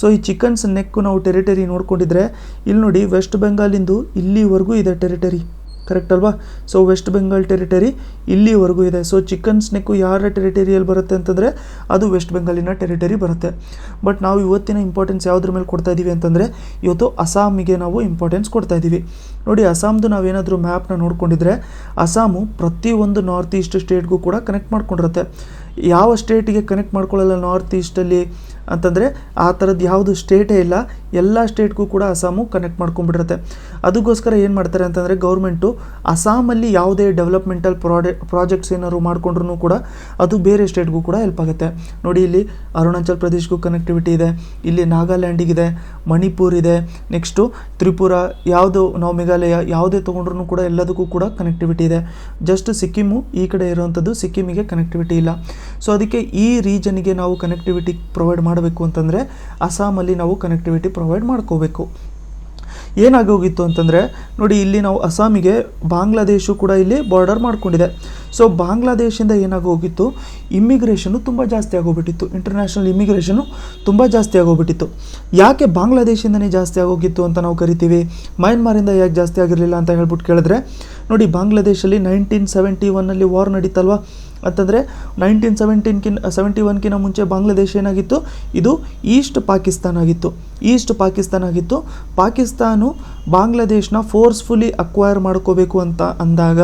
ಸೊ ಈ ಚಿಕನ್ಸ್ ನೆಕ್ಕು ನಾವು ಟೆರಿಟರಿ ನೋಡ್ಕೊಂಡಿದ್ರೆ ಇಲ್ಲಿ ನೋಡಿ ವೆಸ್ಟ್ ಬೆಂಗಾಲಿಂದು ಇಲ್ಲಿವರೆಗೂ ಇದೆ ಟೆರಿಟರಿ, ಕರೆಕ್ಟ್ ಅಲ್ವಾ. ಸೊ ವೆಸ್ಟ್ ಬೆಂಗಾಲ್ ಟೆರಿಟರಿ ಇಲ್ಲಿವರೆಗೂ ಇದೆ. ಸೊ ಚಿಕನ್ಸ್ ನೆಕ್ಕು ಯಾರ ಟೆರಿಟರಿಯಲ್ಲಿ ಬರುತ್ತೆ ಅಂತಂದರೆ ಅದು ವೆಸ್ಟ್ ಬೆಂಗಾಲಿನ ಟೆರಿಟರಿ ಬರುತ್ತೆ. ಬಟ್ ನಾವು ಇವತ್ತಿನ ಇಂಪಾರ್ಟೆನ್ಸ್ ಯಾವುದ್ರ ಮೇಲೆ ಕೊಡ್ತಾ ಇದ್ದೀವಿ ಅಂತಂದರೆ ಇವತ್ತು ಅಸ್ಸಾಮಿಗೆ ನಾವು ಇಂಪಾರ್ಟೆನ್ಸ್ ಕೊಡ್ತಾ ಇದ್ದೀವಿ. ನೋಡಿ ಅಸ್ಸಾಮ್ದು ನಾವೇನಾದರೂ ಮ್ಯಾಪ್ನ ನೋಡ್ಕೊಂಡಿದ್ರೆ ಅಸ್ಸಾಮು ಪ್ರತಿಯೊಂದು ನಾರ್ತ್ ಈಸ್ಟ್ ಸ್ಟೇಟ್ಗೂ ಕೂಡ ಕನೆಕ್ಟ್ ಮಾಡ್ಕೊಂಡಿರುತ್ತೆ. ಯಾವ ಸ್ಟೇಟಿಗೆ ಕನೆಕ್ಟ್ ಮಾಡ್ಕೊಳ್ಳಲ್ಲ ನಾರ್ತ್ ಈಸ್ಟಲ್ಲಿ ಅಂತಂದರೆ ಆ ಥರದ್ದು ಯಾವುದು ಸ್ಟೇಟೇ ಇಲ್ಲ, ಎಲ್ಲ ಸ್ಟೇಟ್ಗೂ ಕೂಡ ಅಸ್ಸಾಮು ಕನೆಕ್ಟ್ ಮಾಡ್ಕೊಂಡ್ಬಿಟ್ಟಿರುತ್ತೆ. ಅದಕ್ಕೋಸ್ಕರ ಏನು ಮಾಡ್ತಾರೆ ಅಂತಂದರೆ ಗೌರ್ಮೆಂಟು ಅಸ್ಸಾಮಲ್ಲಿ ಯಾವುದೇ ಡೆವಲಪ್ಮೆಂಟಲ್ ಪ್ರಾಜೆಕ್ಟ್ಸ್ ಏನಾದ್ರು ಮಾಡ್ಕೊಂಡ್ರೂ ಕೂಡ ಅದು ಬೇರೆ ಸ್ಟೇಟ್ಗೂ ಕೂಡ ಹೆಲ್ಪ್ ಆಗುತ್ತೆ. ನೋಡಿ ಇಲ್ಲಿ ಅರುಣಾಚಲ್ ಪ್ರದೇಶ್ಗೂ ಕನೆಕ್ಟಿವಿಟಿ ಇದೆ, ಇಲ್ಲಿ ನಾಗಾಲ್ಯಾಂಡಿಗಿದೆ, ಮಣಿಪುರ್ ಇದೆ, ನೆಕ್ಸ್ಟು ತ್ರಿಪುರ, ಯಾವುದು ನಾವು ಮೇಘಾಲಯ ಯಾವುದೇ ತೊಗೊಂಡ್ರೂ ಕೂಡ ಎಲ್ಲದಕ್ಕೂ ಕೂಡ ಕನೆಕ್ಟಿವಿಟಿ ಇದೆ. ಜಸ್ಟ್ ಸಿಕ್ಕಿಮು ಈ ಕಡೆ ಇರುವಂಥದ್ದು, ಸಿಕ್ಕಿಮಿಗೆ ಕನೆಕ್ಟಿವಿಟಿ ಇಲ್ಲ. ಸೊ ಅದಕ್ಕೆ ಈ ರೀಜನ್ಗೆ ನಾವು ಕನೆಕ್ಟಿವಿಟಿ ಪ್ರೊವೈಡ್ ಮಾಡಬೇಕು ಅಂತಂದರೆ ಅಸ್ಸಾಮಲ್ಲಿ ನಾವು ಕನೆಕ್ಟಿವಿಟಿ ಪ್ರೊವೈಡ್ ಮಾಡ್ಕೋಬೇಕು. ಏನಾಗೋಗಿತ್ತು ಅಂತಂದರೆ ನೋಡಿ ಇಲ್ಲಿ ನಾವು ಅಸ್ಸಾಮಿಗೆ ಬಾಂಗ್ಲಾದೇಶು ಕೂಡ ಇಲ್ಲಿ ಬಾರ್ಡರ್ ಮಾಡ್ಕೊಂಡಿದೆ. ಸೊ ಬಾಂಗ್ಲಾದೇಶಿಂದ ಏನಾಗೋಗಿತ್ತು, ಇಮ್ಮಿಗ್ರೇಷನು ತುಂಬ ಜಾಸ್ತಿ ಆಗೋಗ್ಬಿಟ್ಟಿತ್ತು, ಇಂಟರ್ನ್ಯಾಷನಲ್ ಇಮಿಗ್ರೇಷನು ತುಂಬ ಜಾಸ್ತಿ ಆಗೋಗ್ಬಿಟ್ಟಿತ್ತು. ಯಾಕೆ ಬಾಂಗ್ಲಾದೇಶಿಂದನೇ ಜಾಸ್ತಿ ಆಗೋಗಿತ್ತು ಅಂತ ನಾವು ಕರಿತೀವಿ, ಮಯನ್ಮಾರಿಂದ ಯಾಕೆ ಜಾಸ್ತಿ ಆಗಿರಲಿಲ್ಲ ಅಂತ ಹೇಳ್ಬಿಟ್ಟು ಕೇಳಿದ್ರೆ ನೋಡಿ ಬಾಂಗ್ಲಾದೇಶಲ್ಲಿ 1971 ವಾರ್ ನಡೀತಲ್ವಾ ಅಂತಂದರೆ 1971 ಮುಂಚೆ ಬಾಂಗ್ಲಾದೇಶ ಏನಾಗಿತ್ತು, ಇದು ಈಸ್ಟ್ ಪಾಕಿಸ್ತಾನ ಆಗಿತ್ತು. ಪಾಕಿಸ್ತಾನ ಬಾಂಗ್ಲಾದೇಶನ ಫೋರ್ಸ್ಫುಲಿ ಅಕ್ವೈರ್ ಮಾಡ್ಕೋಬೇಕು ಅಂತ ಅಂದಾಗ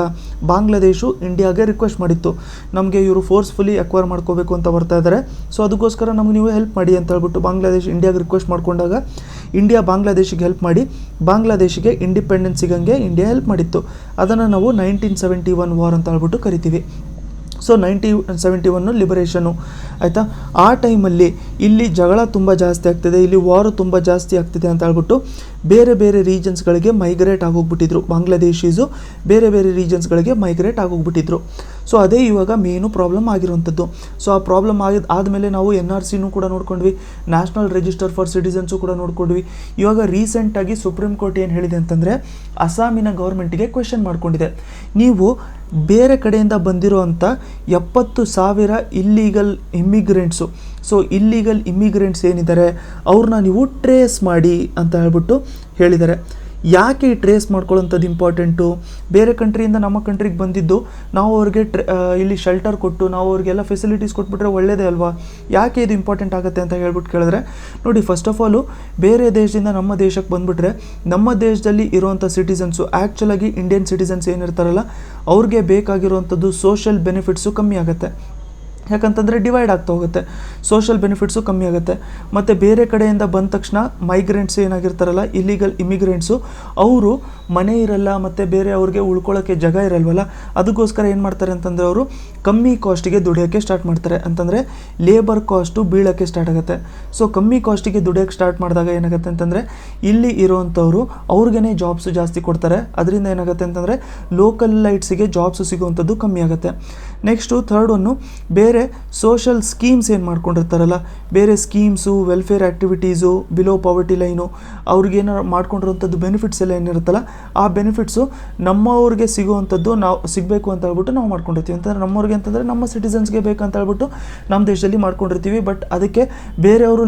ಬಾಂಗ್ಲಾದೇಶ ಇಂಡಿಯಾಗೆ ರಿಕ್ವೆಸ್ಟ್ ಮಾಡಿತ್ತು, ನಮಗೆ ಇವರು ಫೋರ್ಸ್ಫುಲಿ ಅಕ್ವೈರ್ ಮಾಡ್ಕೋಬೇಕು ಅಂತ ಬರ್ತಾ ಇದ್ದಾರೆ, ಸೊ ಅದಕ್ಕೋಸ್ಕರ ನಮಗೆ ನೀವು ಹೆಲ್ಪ್ ಮಾಡಿ ಅಂತ ಹೇಳ್ಬಿಟ್ಟು ಬಾಂಗ್ಲಾದೇಶ ಇಂಡಿಯಾಗೆ ರಿಕ್ವೆಸ್ಟ್ ಮಾಡ್ಕೊಂಡಾಗ ಇಂಡಿಯಾ ಬಾಂಗ್ಲಾದೇಶಿಗೆ ಹೆಲ್ಪ್ ಮಾಡಿ ಬಾಂಗ್ಲಾದೇಶಿಗೆ ಇಂಡಿಪೆಂಡೆನ್ಸ್ ಸಿಗಂಗೆ ಇಂಡಿಯಾ ಹೆಲ್ಪ್ ಮಾಡಿತ್ತು. ಅದನ್ನು ನಾವು 1971 ವಾರ್ ಅಂತ ಹೇಳ್ಬಿಟ್ಟು ಕರಿತೀವಿ. ಸೊ 1971 ಲಿಬರೇಷನು ಆಯಿತಾ. ಆ ಟೈಮಲ್ಲಿ ಇಲ್ಲಿ ಜಗಳ ತುಂಬ ಜಾಸ್ತಿ ಆಗ್ತಿದೆ, ಇಲ್ಲಿ ವಾರ್ ತುಂಬ ಜಾಸ್ತಿ ಆಗ್ತಿದೆ ಅಂತ ಹೇಳ್ಬಿಟ್ಟು ಬೇರೆ ಬೇರೆ ರೀಜನ್ಸ್ಗಳಿಗೆ ಮೈಗ್ರೇಟ್ ಆಗೋಗ್ಬಿಟ್ಟಿದ್ರು. ಬಾಂಗ್ಲಾದೇಶೀಸು ಬೇರೆ ಬೇರೆ ರೀಜನ್ಸ್ಗಳಿಗೆ ಮೈಗ್ರೇಟ್ ಆಗೋಗ್ಬಿಟ್ಟಿದ್ರು. ಸೊ ಅದೇ ಇವಾಗ ಮೇನು ಪ್ರಾಬ್ಲಮ್ ಆಗಿರುವಂಥದ್ದು. ಸೊ ಆ ಪ್ರಾಬ್ಲಮ್ ಆದಮೇಲೆ ನಾವು NRCನೂ ಕೂಡ ನೋಡ್ಕೊಂಡ್ವಿ, ನ್ಯಾಷನಲ್ ರಿಜಿಸ್ಟರ್ ಫಾರ್ ಸಿಟಿಸನ್ಸು ಕೂಡ ನೋಡ್ಕೊಂಡ್ವಿ. ಇವಾಗ ರೀಸೆಂಟಾಗಿ ಸುಪ್ರೀಂ ಕೋರ್ಟ್ ಏನು ಹೇಳಿದೆ ಅಂತಂದರೆ ಅಸ್ಸಾಮಿನ ಗೌರ್ಮೆಂಟಿಗೆ ಕ್ವೆಶನ್ ಮಾಡ್ಕೊಂಡಿದೆ, ನೀವು ಬೇರೆ ಕಡೆಯಿಂದ ಬಂದಿರೋ ಅಂಥ 70,000 ಇಲ್ಲೀಗಲ್ ಇಮ್ಮಿಗ್ರೆಂಟ್ಸು, ಸೊ ಇಲ್ಲೀಗಲ್ ಇಮ್ಮಿಗ್ರೆಂಟ್ಸ್ ಏನಿದ್ದಾರೆ ಅವ್ರನ್ನ ನೀವು ಟ್ರೇಸ್ ಮಾಡಿ ಅಂತ ಹೇಳ್ಬಿಟ್ಟು ಹೇಳಿದ್ದಾರೆ. ಯಾಕೆ ಈ ಟ್ರೇಸ್ ಮಾಡ್ಕೊಳ್ಳೋಂಥದ್ದು ಇಂಪಾರ್ಟೆಂಟು? ಬೇರೆ ಕಂಟ್ರಿಯಿಂದ ನಮ್ಮ ಕಂಟ್ರಿಗೆ ಬಂದಿದ್ದು ನಾವು ಅವ್ರಿಗೆ ಇಲ್ಲಿ ಶೆಲ್ಟರ್ ಕೊಟ್ಟು ನಾವು ಅವ್ರಿಗೆಲ್ಲ ಫೆಸಿಲಿಟೀಸ್ ಕೊಟ್ಬಿಟ್ರೆ ಒಳ್ಳೆಯದೇ ಅಲ್ವಾ? ಯಾಕೆ ಇದು ಇಂಪಾರ್ಟೆಂಟ್ ಆಗುತ್ತೆ ಅಂತ ಹೇಳ್ಬಿಟ್ಟು ಕೇಳಿದ್ರೆ, ನೋಡಿ ಫಸ್ಟ್ ಆಫ್ ಆಲು ಬೇರೆ ದೇಶದಿಂದ ನಮ್ಮ ದೇಶಕ್ಕೆ ಬಂದುಬಿಟ್ರೆ ನಮ್ಮ ದೇಶದಲ್ಲಿ ಇರುವಂಥ ಸಿಟಿಸನ್ಸು ಆ್ಯಕ್ಚುಲಾಗಿ ಇಂಡಿಯನ್ ಸಿಟಿಸನ್ಸ್ ಏನಿರ್ತಾರಲ್ಲ ಅವ್ರಿಗೆ ಬೇಕಾಗಿರುವಂಥದ್ದು ಸೋಷಿಯಲ್ ಬೆನಿಫಿಟ್ಸು ಕಮ್ಮಿ ಆಗುತ್ತೆ. ಯಾಕಂತಂದರೆ ಡಿವೈಡ್ ಆಗ್ತಾ ಹೋಗುತ್ತೆ, ಸೋಷಿಯಲ್ ಬೆನಿಫಿಟ್ಸು ಕಮ್ಮಿ ಆಗುತ್ತೆ. ಮತ್ತು ಬೇರೆ ಕಡೆಯಿಂದ ಬಂದ ತಕ್ಷಣ ಮೈಗ್ರೆಂಟ್ಸ್ ಏನಾಗಿರ್ತಾರಲ್ಲ ಇಲ್ಲಿಗಲ್ ಇಮಿಗ್ರೆಂಟ್ಸು, ಅವರು ಮನೆ ಇರಲ್ಲ ಮತ್ತು ಬೇರೆ ಅವ್ರಿಗೆ ಉಳ್ಕೊಳ್ಳೋಕ್ಕೆ ಜಾಗ ಇರಲ್ವಲ್ಲ, ಅದಕ್ಕೋಸ್ಕರ ಏನು ಮಾಡ್ತಾರೆ ಅಂತಂದರೆ ಅವರು ಕಮ್ಮಿ ಕಾಸ್ಟಿಗೆ ದುಡಿಯೋಕ್ಕೆ ಸ್ಟಾರ್ಟ್ ಮಾಡ್ತಾರೆ. ಅಂತಂದರೆ ಲೇಬರ್ ಕಾಸ್ಟು ಬೀಳೋಕ್ಕೆ ಸ್ಟಾರ್ಟ್ ಆಗುತ್ತೆ. ಸೊ ಕಮ್ಮಿ ಕಾಸ್ಟಿಗೆ ದುಡಿಯೋಕ್ಕೆ ಸ್ಟಾರ್ಟ್ ಮಾಡಿದಾಗ ಏನಾಗುತ್ತೆ ಅಂತಂದರೆ ಇಲ್ಲಿ ಇರೋವಂಥವ್ರು ಅವ್ರಿಗೇ ಜಾಬ್ಸು ಜಾಸ್ತಿ ಕೊಡ್ತಾರೆ. ಅದರಿಂದ ಏನಾಗುತ್ತೆ ಅಂತಂದರೆ ಲೋಕಲ್ ಲೈಟ್ಸಿಗೆ ಜಾಬ್ಸು ಸಿಗುವಂಥದ್ದು ಕಮ್ಮಿ ಆಗುತ್ತೆ. ನೆಕ್ಸ್ಟು ಥರ್ಡ್ ಒನ್ನು ಬೇರೆ ಸೋಷಲ್ ಸ್ಕೀಮ್ಸ್ ಏನು ಮಾಡ್ಕೊಂಡಿರ್ತಾರಲ್ಲ, ಬೇರೆ schemes welfare activities below poverty line ಅವ್ರಿಗೇನಾರು ಮಾಡ್ಕೊಂಡಿರೋಂಥದ್ದು ಬೆನಿಫಿಟ್ಸ್ ಎಲ್ಲ ಏನಿರುತ್ತಲ್ಲ ಆ ಬೆನಿಫಿಟ್ಸು ನಮ್ಮವ್ರಿಗೆ ಸಿಗುವಂಥದ್ದು ನಾವು ಸಿಗಬೇಕು ಅಂತ ಹೇಳ್ಬಿಟ್ಟು ನಾವು ಮಾಡ್ಕೊಂಡಿರ್ತೀವಿ. ಅಂತಂದರೆ ನಮ್ಮವ್ರಿಗೆ ಅಂತಂದರೆ ನಮ್ಮ ಸಿಟಿಸನ್ಸ್ಗೆ ಬೇಕಂತ ಹೇಳ್ಬಿಟ್ಟು ನಮ್ಮ ದೇಶದಲ್ಲಿ ಮಾಡ್ಕೊಂಡಿರ್ತೀವಿ. ಬಟ್ ಅದಕ್ಕೆ ಬೇರೆಯವರು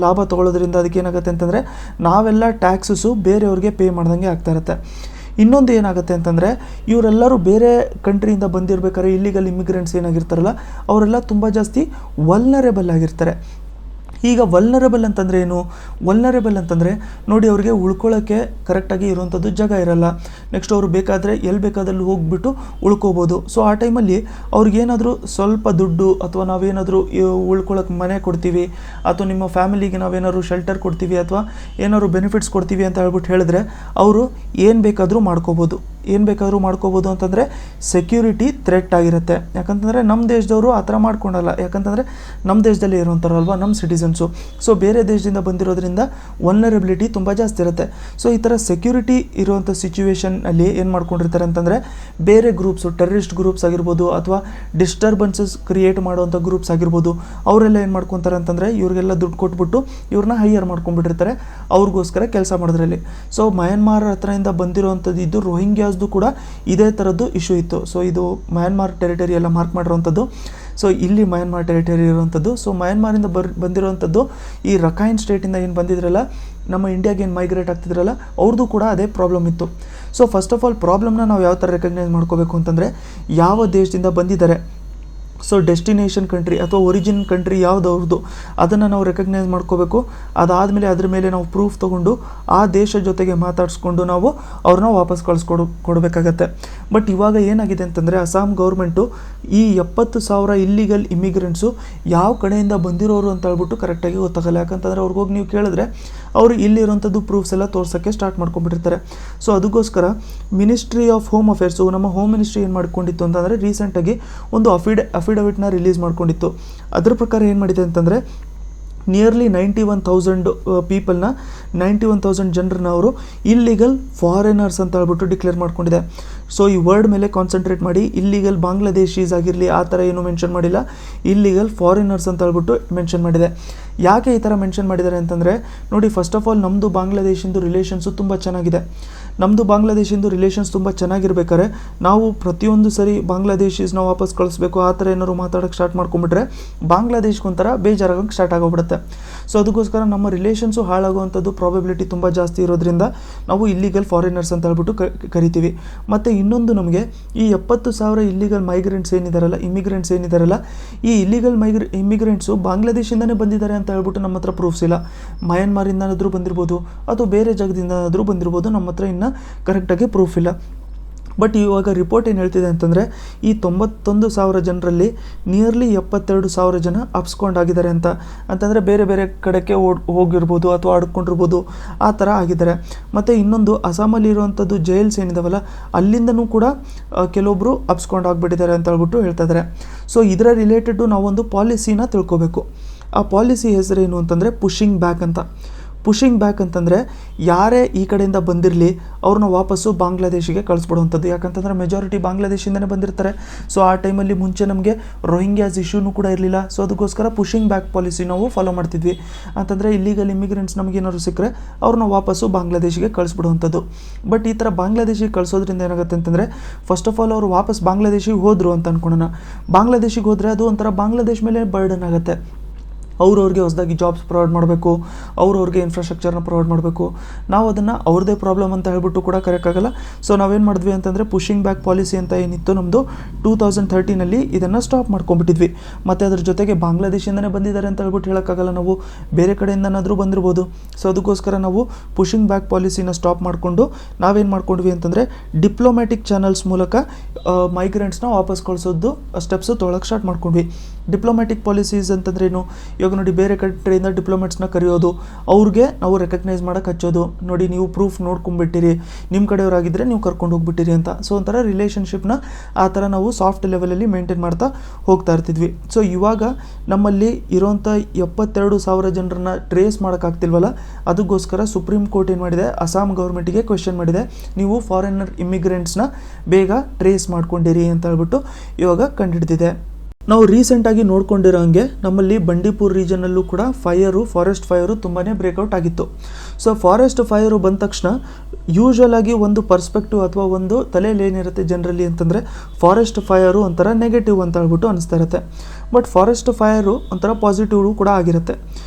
ಲಾಭ ತೊಗೊಳೋದ್ರಿಂದ ಅದಕ್ಕೆ ಏನಾಗುತ್ತೆ ಅಂತಂದರೆ ನಾವೆಲ್ಲ ಟ್ಯಾಕ್ಸಸ್ಸು ಬೇರೆಯವ್ರಿಗೆ ಪೇ ಮಾಡ್ದಂಗೆ ಆಗ್ತಾ ಇರುತ್ತೆ. ಇನ್ನೊಂದು ಏನಾಗುತ್ತೆ ಅಂತಂದರೆ ಇವರೆಲ್ಲರೂ ಬೇರೆ ಕಂಟ್ರಿಯಿಂದ ಬಂದಿರಬೇಕಾದ್ರೆ ಇಲ್ಲಿಗಲ್ ಇಮಿಗ್ರೆಂಟ್ಸ್ ಏನಾಗಿರ್ತಾರಲ್ಲ ಅವರೆಲ್ಲ ತುಂಬ ಜಾಸ್ತಿ ವಲ್ನರೇಬಲ್ ಆಗಿರ್ತಾರೆ. ಈಗ ವಲ್ನರೇಬಲ್ ಅಂತಂದರೆ ಏನು? ವಲ್ನರೇಬಲ್ ಅಂತಂದರೆ ನೋಡಿ ಅವ್ರಿಗೆ ಉಳ್ಕೊಳ್ಳೋಕ್ಕೆ ಕರೆಕ್ಟಾಗಿ ಇರುವಂಥದ್ದು ಜಾಗ ಇರಲ್ಲ. ನೆಕ್ಸ್ಟ್ ಅವರು ಬೇಕಾದರೆ ಎಲ್ಲಿ ಬೇಕಾದಲ್ಲಿ ಹೋಗ್ಬಿಟ್ಟು ಉಳ್ಕೋಬೋದು. ಸೊ ಆ ಟೈಮಲ್ಲಿ ಅವ್ರಿಗೇನಾದರೂ ಸ್ವಲ್ಪ ದುಡ್ಡು ಅಥವಾ ನಾವೇನಾದರೂ ಉಳ್ಕೊಳ್ಳೋಕೆ ಮನೆ ಕೊಡ್ತೀವಿ ಅಥವಾ ನಿಮ್ಮ ಫ್ಯಾಮಿಲಿಗೆ ನಾವೇನಾದ್ರು ಶೆಲ್ಟರ್ ಕೊಡ್ತೀವಿ ಅಥವಾ ಏನಾದ್ರು ಬೆನಿಫಿಟ್ಸ್ ಕೊಡ್ತೀವಿ ಅಂತ ಹೇಳ್ಬಿಟ್ಟು ಹೇಳಿದ್ರೆ ಅವರು ಏನು ಬೇಕಾದರೂ ಮಾಡ್ಕೋಬೋದು ಅಂತಂದರೆ ಸೆಕ್ಯೂರಿಟಿ ಥ್ರೆಟ್ ಆಗಿರುತ್ತೆ. ಯಾಕಂತಂದರೆ ನಮ್ಮ ದೇಶದವರು ಆ ಥರ ಮಾಡ್ಕೊಳಲ್ಲ, ಯಾಕಂತಂದರೆ ನಮ್ಮ ದೇಶದಲ್ಲೇ ಇರುವಂಥರಲ್ವ ನಮ್ಮ ಸಿಟಿಸನ್ಸು. ಸೊ ಬೇರೆ ದೇಶದಿಂದ ಬಂದಿರೋದ್ರಿಂದ ವಲ್ನರಬಿಲಿಟಿ ತುಂಬ ಜಾಸ್ತಿ ಇರುತ್ತೆ. ಸೊ ಈ ಥರ ಸೆಕ್ಯೂರಿಟಿ ಇರುವಂಥ ಸಿಚುವೇಷನಲ್ಲಿ ಏನು ಮಾಡ್ಕೊಂಡಿರ್ತಾರೆ ಅಂತಂದರೆ ಬೇರೆ ಗ್ರೂಪ್ಸು, ಟೆರರಿಸ್ಟ್ ಗ್ರೂಪ್ಸ್ ಆಗಿರ್ಬೋದು ಅಥವಾ ಡಿಸ್ಟರ್ಬೆನ್ಸಸ್ ಕ್ರಿಯೇಟ್ ಮಾಡುವಂಥ ಗ್ರೂಪ್ಸ್ ಆಗಿರ್ಬೋದು, ಅವರೆಲ್ಲ ಏನು ಮಾಡ್ಕೊತಾರೆ ಅಂತಂದರೆ ಇವ್ರಿಗೆಲ್ಲ ದುಡ್ಡು ಕೊಟ್ಬಿಟ್ಟು ಇವ್ರನ್ನ ಹೈಯರ್ ಮಾಡ್ಕೊಂಡ್ಬಿಟ್ಟಿರ್ತಾರೆ ಅವ್ರಿಗೋಸ್ಕರ ಕೆಲಸ ಮಾಡೋದ್ರಲ್ಲಿ. ಸೊ ಮಯನ್ಮಾರ್ ಹತ್ರದಿಂದ ಬಂದಿರೋವಂಥದ್ದು ಇದು ರೋಹಿಂಗ್ಯಾಸ್ದು ಕೂಡ ಇದೇ ಥರದ್ದು ಇಶ್ಯೂ ಇತ್ತು. ಸೊ ಇದು ಮಯನ್ಮಾರ್ ಟೆರಿಟರಿ ಎಲ್ಲ ಮಾರ್ಕ್ ಮಾಡಿರೋವಂಥದ್ದು. ಸೊ ಇಲ್ಲಿ ಮಯನ್ಮಾರ್ ಟೆರಿಟರಿ ಇರುವಂಥದ್ದು. ಸೊ ಮಯನ್ಮಾರಿಂದ ಬಂದಿರೋವಂಥದ್ದು ಈ ರಖೈನ್ ಸ್ಟೇಟಿಂದ ಏನು ಬಂದಿದ್ರಲ್ಲ ನಮ್ಮ ಇಂಡಿಯಾಗೆ ಏನು ಮೈಗ್ರೇಟ್ ಆಗ್ತಿದ್ರಲ್ಲ ಅವ್ರದ್ದು ಕೂಡ ಅದೇ ಪ್ರಾಬ್ಲಮ್ ಇತ್ತು. ಸೊ ಫಸ್ಟ್ ಆಫ್ ಆಲ್ ಪ್ರಾಬ್ಲಮ್ನ ನಾವು ಯಾವ ಥರ ರೆಕಗ್ನೈಸ್ ಮಾಡ್ಕೋಬೇಕು ಅಂತಂದರೆ ಯಾವ ದೇಶದಿಂದ ಬಂದಿದ್ದಾರೆ, ಸೊ ಡೆಸ್ಟಿನೇಷನ್ ಕಂಟ್ರಿ ಅಥವಾ ಒರಿಜಿನ್ ಕಂಟ್ರಿ ಯಾವ್ದು ಅವ್ರದ್ದು ಅದನ್ನು ನಾವು ರೆಕಗ್ನೈಸ್ ಮಾಡ್ಕೋಬೇಕು. ಅದಾದಮೇಲೆ ಅದ್ರ ಮೇಲೆ ನಾವು ಪ್ರೂಫ್ ತೊಗೊಂಡು ಆ ದೇಶ ಜೊತೆಗೆ ಮಾತಾಡಿಸ್ಕೊಂಡು ನಾವು ಅವ್ರನ್ನ ವಾಪಸ್ ಕೊಡಬೇಕಾಗತ್ತೆ. ಬಟ್ ಇವಾಗ ಏನಾಗಿದೆ ಅಂತಂದರೆ ಅಸ್ಸಾಂ ಗೌರ್ಮೆಂಟು ಈ 70,000 ಇಲ್ಲಿಗಲ್ ಇಮಿಗ್ರೆಂಟ್ಸು ಯಾವ ಕಡೆಯಿಂದ ಬಂದಿರೋರು ಅಂತ ಹೇಳ್ಬಿಟ್ಟು ಕರೆಕ್ಟಾಗಿ ಗೊತ್ತಾಗಲ್ಲ. ಯಾಕಂತಂದರೆ ಅವ್ರಿಗೋಗಿ ನೀವು ಕೇಳಿದ್ರೆ ಅವರು ಇಲ್ಲಿರೋಂಥದ್ದು ಪ್ರೂಫ್ಸ್ ಎಲ್ಲ ತೋರ್ಸೋಕ್ಕೆ ಸ್ಟಾರ್ಟ್ ಮಾಡ್ಕೊಂಡ್ಬಿಟ್ಟಿರ್ತಾರೆ. ಸೊ ಅದಕ್ಕೋಸ್ಕರ ಮಿನಿಸ್ಟ್ರಿ ಆಫ್ ಹೋಮ್ ಅಫೇರ್ಸು, ನಮ್ಮ ಹೋಮ್ ಮಿನಿಸ್ಟ್ರಿ ಏನು ಮಾಡ್ಕೊಂಡಿತ್ತು ಅಂತಂದರೆ ರೀಸೆಂಟಾಗಿ ಒಂದು ಅಫಿಡವಿಟ್ನ ರಿಲೀಸ್ ಮಾಡ್ಕೊಂಡಿತ್ತು. ಅದ್ರ ಪ್ರಕಾರ ಏನು ಮಾಡಿದೆ ಅಂತಂದರೆ ನಿಯರ್ಲಿ 91,000 ಪೀಪಲ್ನ 91,000 ಜನರನ್ನ ಅವರು ಇಲ್ಲಿಗಲ್ ಫಾರಿನರ್ಸ್ ಅಂತ ಹೇಳ್ಬಿಟ್ಟು ಡಿಕ್ಲೇರ್ ಮಾಡ್ಕೊಂಡಿದೆ. ಸೊ ಈ ವರ್ಡ್ ಮೇಲೆ ಕಾನ್ಸಂಟ್ರೇಟ್ ಮಾಡಿ, ಇಲ್ಲಿಗಲ್ ಬಾಂಗ್ಲಾದೇಶೀಸ್ ಆಗಿರಲಿ ಆ ಥರ ಏನೂ ಮೆನ್ಷನ್ ಮಾಡಿಲ್ಲ, ಇಲ್ಲಿಗಲ್ ಫಾರಿನರ್ಸ್ ಅಂತ ಹೇಳ್ಬಿಟ್ಟು ಮೆನ್ಷನ್ ಮಾಡಿದೆ. ಯಾಕೆ ಈ ಥರ ಮೆನ್ಷನ್ ಮಾಡಿದ್ದಾರೆ ಅಂತಂದರೆ ನೋಡಿ ಫಸ್ಟ್ ಆಫ್ ಆಲ್ ನಮ್ಮದು ಬಾಂಗ್ಲಾದೇಶಿಂದು ರಿಲೇಷನ್ಸು ತುಂಬ ಚೆನ್ನಾಗಿದೆ. ನಮ್ಮದು ಬಾಂಗ್ಲಾದೇಶಿಂದು ರಿಲೇಷನ್ಸ್ ತುಂಬ ಚೆನ್ನಾಗಿರ್ಬೇಕಾದ್ರೆ ನಾವು ಪ್ರತಿಯೊಂದು ಸರಿ ಬಾಂಗ್ಲಾದೇಶೀಸ್ನ ವಾಪಸ್ ಕಳಿಸ್ಬೇಕು ಆ ಥರ ಏನಾದ್ರು ಮಾತಾಡೋಕ್ಕೆ ಸ್ಟಾರ್ಟ್ ಮಾಡ್ಕೊಂಬಿಟ್ರೆ ಬಾಂಗ್ಲಾದೇಶ್ಗೊಂಥರ ಬೇಜಾರಾಗೋಕ್ಕೆ ಸ್ಟಾರ್ಟ್ ಆಗೋಗ್ಬಿಡುತ್ತೆ. ಸೊ ಅದಕ್ಕೋಸ್ಕರ ನಮ್ಮ ರಿಲೇಷನ್ಸು ಹಾಳಾಗುವಂಥದ್ದು ಪ್ರಾಬಬಿಲಿಟಿ ತುಂಬ ಜಾಸ್ತಿ ಇರೋದ್ರಿಂದ ನಾವು ಇಲ್ಲಿಗಲ್ ಫಾರಿನರ್ಸ್ ಅಂತ ಹೇಳ್ಬಿಟ್ಟು ಕರಿತೀವಿ. ಮತ್ತು ಇನ್ನೊಂದು ನಮಗೆ ಈ 70,000 ಇಲ್ಲಿಗಲ್ ಮೈಗ್ರೆಂಟ್ಸ್ ಏನಿದಾರಲ್ಲ, ಇಮಿಗ್ರೆಂಟ್ಸ್ ಏನಿದಾರಲ್ಲ, ಈ ಇಲ್ಲಿಗಲ್ ಇಮಿಗ್ರೆಂಟ್ಸು ಬಾಂಗ್ಲಾದೇಶಿಂದನೇ ಬಂದಿದ್ದಾರೆ ಅಂತ ಹೇಳ್ಬಿಟ್ಟು ನಮ್ಮ ಹತ್ರ ಪ್ರೂಫ್ಸ್ ಇಲ್ಲ. ಮಯನ್ಮಾರಿಂದಾದ್ರೂ ಬಂದಿರ್ಬೋದು ಅಥವಾ ಬೇರೆ ಜಾಗದಿಂದಾದ್ರೂ ಬಂದಿರ್ಬೋದು, ನಮ್ಮ ಹತ್ರ ಇನ್ನೂ ಕರೆಕ್ಟಾಗಿ ಪ್ರೂಫ್ ಇಲ್ಲ. ಬಟ್ ಇವಾಗ ರಿಪೋರ್ಟ್ ಏನು ಹೇಳ್ತಿದೆ ಅಂತಂದರೆ ಈ 91,000 ಜನರಲ್ಲಿ ನಿಯರ್ಲಿ 72,000 ಜನ ಅಪ್ಸ್ಕೊಂಡಾಗಿದ್ದಾರೆ ಅಂತಂದರೆ ಬೇರೆ ಬೇರೆ ಕಡೆಗೆ ಹೋಗಿರ್ಬೋದು ಅಥವಾ ಆಡ್ಕೊಂಡಿರ್ಬೋದು, ಆ ಥರ ಆಗಿದ್ದಾರೆ. ಮತ್ತು ಇನ್ನೊಂದು ಅಸ್ಸಾಮಲ್ಲಿ ಇರುವಂಥದ್ದು ಜೈಲ್ಸ್ ಏನಿದಾವಲ್ಲ ಅಲ್ಲಿಂದನೂ ಕೂಡ ಕೆಲವೊಬ್ಬರು ಅಪ್ಸ್ಕೊಂಡಾಗ್ಬಿಟ್ಟಿದ್ದಾರೆ ಅಂತ ಹೇಳ್ಬಿಟ್ಟು ಹೇಳ್ತಾ ಇದ್ದಾರೆ. ಸೊ ಇದರ ರಿಲೇಟೆಡು ನಾವೊಂದು ಪಾಲಿಸಿನ ತಿಳ್ಕೊಬೇಕು. ಆ ಪಾಲಿಸಿ ಹೆಸರೇನು ಅಂತಂದರೆ ಪುಷಿಂಗ್ ಬ್ಯಾಕ್ ಅಂತ. ಪುಷಿಂಗ್ ಬ್ಯಾಕ್ ಅಂತಂದರೆ ಯಾರೇ ಈ ಕಡೆಯಿಂದ ಬಂದಿರಲಿ ಅವ್ರನ್ನ ವಾಪಸ್ಸು ಬಾಂಗ್ಲಾದೇಶಿಗೆ ಕಳಿಸ್ಬಿಡುವಂಥದ್ದು. ಯಾಕಂತಂದರೆ ಮೆಜಾರಿಟಿ ಬಾಂಗ್ಲಾದೇಶಿಂದನೇ ಬಂದಿರ್ತಾರೆ. ಸೊ ಆ ಟೈಮಲ್ಲಿ ಮುಂಚೆ ನಮಗೆ ರೋಹಿಂಗ್ಯಾಸ್ ಇಶ್ಯೂನೂ ಕೂಡ ಇರಲಿಲ್ಲ. ಸೊ ಅದಕ್ಕೋಸ್ಕರ ಪುಷಿಂಗ್ ಬ್ಯಾಕ್ ಪಾಲಿಸಿ ನಾವು ಫಾಲೋ ಮಾಡ್ತಿದ್ವಿ. ಅಂತಂದರೆ ಇಲ್ಲಿಗಲ್ ಇಮಿಗ್ರೆಂಟ್ಸ್ ನಮಗೇನಾದ್ರು ಸಿಕ್ಕರೆ ಅವ್ರನ್ನ ವಾಪಸ್ಸು ಬಾಂಗ್ಲಾದೇಶಿಗೆ ಕಳಿಸ್ಬಿಡುವಂಥದ್ದು. ಬಟ್ ಈ ಥರ ಬಾಂಗ್ಲಾದೇಶಿಗೆ ಕಳಿಸೋದ್ರಿಂದ ಏನಾಗುತ್ತೆ ಅಂತಂದರೆ ಫಸ್ಟ್ ಆಫ್ ಆಲ್ ಅವರು ವಾಪಸ್ ಬಾಂಗ್ಲಾದೇಶಿಗೆ ಹೋದರು ಅಂತ ಅಂದ್ಕೊಳ್ಳೋಣ. ಬಾಂಗ್ಲಾದೇಶಿಗೆ ಹೋದರೆ ಅದು ಒಂಥರ ಬಾಂಗ್ಲಾದೇಶ ಮೇಲೆ ಬರ್ಡನ್ ಆಗುತ್ತೆ. ಅವ್ರವ್ರಿಗೆ ಹೊಸದಾಗಿ ಜಾಬ್ಸ್ ಪ್ರೊವೈಡ್ ಮಾಡಬೇಕು, ಅವ್ರವ್ರಿಗೆ ಇನ್ಫ್ರಾಸ್ಟ್ರಕ್ಚರ್ನ ಪ್ರೊವೈಡ್ ಮಾಡಬೇಕು. ನಾವು ಅದನ್ನು ಅವ್ರದ್ದೇ ಪ್ರಾಬ್ಲಮ್ ಅಂತ ಹೇಳ್ಬಿಟ್ಟು ಕೂಡ ಕರೆಯೋಕ್ಕಾಗಲ್ಲ. ಸೊ ನಾವೇನು ಮಾಡಿದ್ವಿ ಅಂತಂದರೆ ಪುಷಿಂಗ್ ಬ್ಯಾಕ್ ಪಾಲಿಸಿ ಅಂತ ಏನಿತ್ತು ನಮ್ಮದು 2013 ಇದನ್ನು ಸ್ಟಾಪ್ ಮಾಡ್ಕೊಂಡ್ಬಿಟ್ಟಿದ್ವಿ. ಮತ್ತು ಅದ್ರ ಜೊತೆಗೆ ಬಾಂಗ್ಲಾದೇಶಿಂದನೇ ಬಂದಿದ್ದಾರೆ ಅಂತ ಹೇಳ್ಬಿಟ್ಟು ಹೇಳೋಕ್ಕಾಗಲ್ಲ, ನಾವು ಬೇರೆ ಕಡೆಯಿಂದನಾದರೂ ಬಂದಿರ್ಬೋದು. ಸೊ ಅದಕ್ಕೋಸ್ಕರ ನಾವು ಪುಷಿಂಗ್ ಬ್ಯಾಕ್ ಪಾಲಿಸಿನ ಸ್ಟಾಪ್ ಮಾಡಿಕೊಂಡು ನಾವೇನು ಮಾಡ್ಕೊಂಡ್ವಿ ಅಂತಂದರೆ ಡಿಪ್ಲೊಮ್ಯಾಟಿಕ್ ಚಾನಲ್ಸ್ ಮೂಲಕ ಮೈಗ್ರೆಂಟ್ಸ್ನ ವಾಪಸ್ ಕಳಿಸೋದು ಸ್ಟೆಪ್ಸು ತೊಗೊಳಕ್ಕೆ ಸ್ಟಾರ್ಟ್ ಮಾಡ್ಕೊಂಡ್ವಿ. ಡಿಪ್ಲೊಮ್ಯಾಟಿಕ್ ಪಾಲಿಸೀಸ್ ಅಂತಂದ್ರೇನು, ಇವಾಗ ನೋಡಿ ಬೇರೆ ಕಡೆಯಿಂದ ಡಿಪ್ಲೊಮ್ಯಾಟ್ಸ್ನ ಕರೆಯೋದು, ಅವ್ರಿಗೆ ನಾವು ರೆಕಗ್ನೈಸ್ ಮಾಡೋಕ್ಕೆ ಹಚ್ಚೋದು, ನೋಡಿ ನೀವು ಪ್ರೂಫ್ ನೋಡ್ಕೊಂಡ್ಬಿಟ್ಟಿರಿ, ನಿಮ್ಮ ಕಡೆಯವರಾಗಿದ್ದರೆ ನೀವು ಕರ್ಕೊಂಡು ಹೋಗ್ಬಿಟ್ಟಿರಿ ಅಂತ. ಸೊ ಒಂಥರ ರಿಲೇಷನ್ಶಿಪ್ನ ಆ ಥರ ನಾವು ಸಾಫ್ಟ್ ಲೆವೆಲಲ್ಲಿ ಮೇಂಟೈನ್ ಮಾಡ್ತಾ ಹೋಗ್ತಾ ಇರ್ತಿದ್ವಿ. ಸೊ ಇವಾಗ ನಮ್ಮಲ್ಲಿ ಇರೋಂಥ 72,000 ಜನರನ್ನ ಟ್ರೇಸ್ ಮಾಡೋಕ್ಕಾಗ್ತಿಲ್ವಲ್ಲ, ಅದಕ್ಕೋಸ್ಕರ ಸುಪ್ರೀಂ ಕೋರ್ಟ್ ಏನು ಮಾಡಿದೆ, ಅಸ್ಸಾಂ ಗೌರ್ಮೆಂಟಿಗೆ ಕ್ವೆಶ್ಚನ್ ಮಾಡಿದೆ, ನೀವು ಫಾರಿನರ್ ಇಮಿಗ್ರೆಂಟ್ಸ್ನ ಬೇಗ ಟ್ರೇಸ್ ಮಾಡ್ಕೊಂಡಿರಿ ಅಂತ ಹೇಳ್ಬಿಟ್ಟು ಇವಾಗ ಕಂಡುಹಿಡಿದಿದೆ. ನಾವು ರೀಸೆಂಟಾಗಿ ನೋಡ್ಕೊಂಡಿರೋ ಹಂಗೆ ನಮ್ಮಲ್ಲಿ ಬಂಡೀಪುರ್ ರೀಜನಲ್ಲೂ ಕೂಡ ಫಾರೆಸ್ಟ್ ಫೈರು ತುಂಬಾ ಬ್ರೇಕೌಟ್ ಆಗಿತ್ತು. ಸೊ ಫಾರೆಸ್ಟ್ ಫೈರು ಬಂದ ತಕ್ಷಣ ಯೂಶ್ವಲ್ ಆಗಿ ಒಂದು ಪರ್ಸ್ಪೆಕ್ಟಿವ್ ಅಥವಾ ಒಂದು ತಲೆಯಲ್ಲಿ ಏನಿರುತ್ತೆ ಜನರಲಿ ಅಂತಂದರೆ ಫಾರೆಸ್ಟ್ ಫೈರು ಒಂಥರ ನೆಗೆಟಿವ್ ಅಂತ ಹೇಳ್ಬಿಟ್ಟು ಅನಿಸ್ತಾ ಇರುತ್ತೆ. ಬಟ್ ಫಾರೆಸ್ಟ್ ಫೈರು ಒಂಥರ ಪಾಸಿಟಿವ್ ಕೂಡ ಆಗಿರುತ್ತೆ.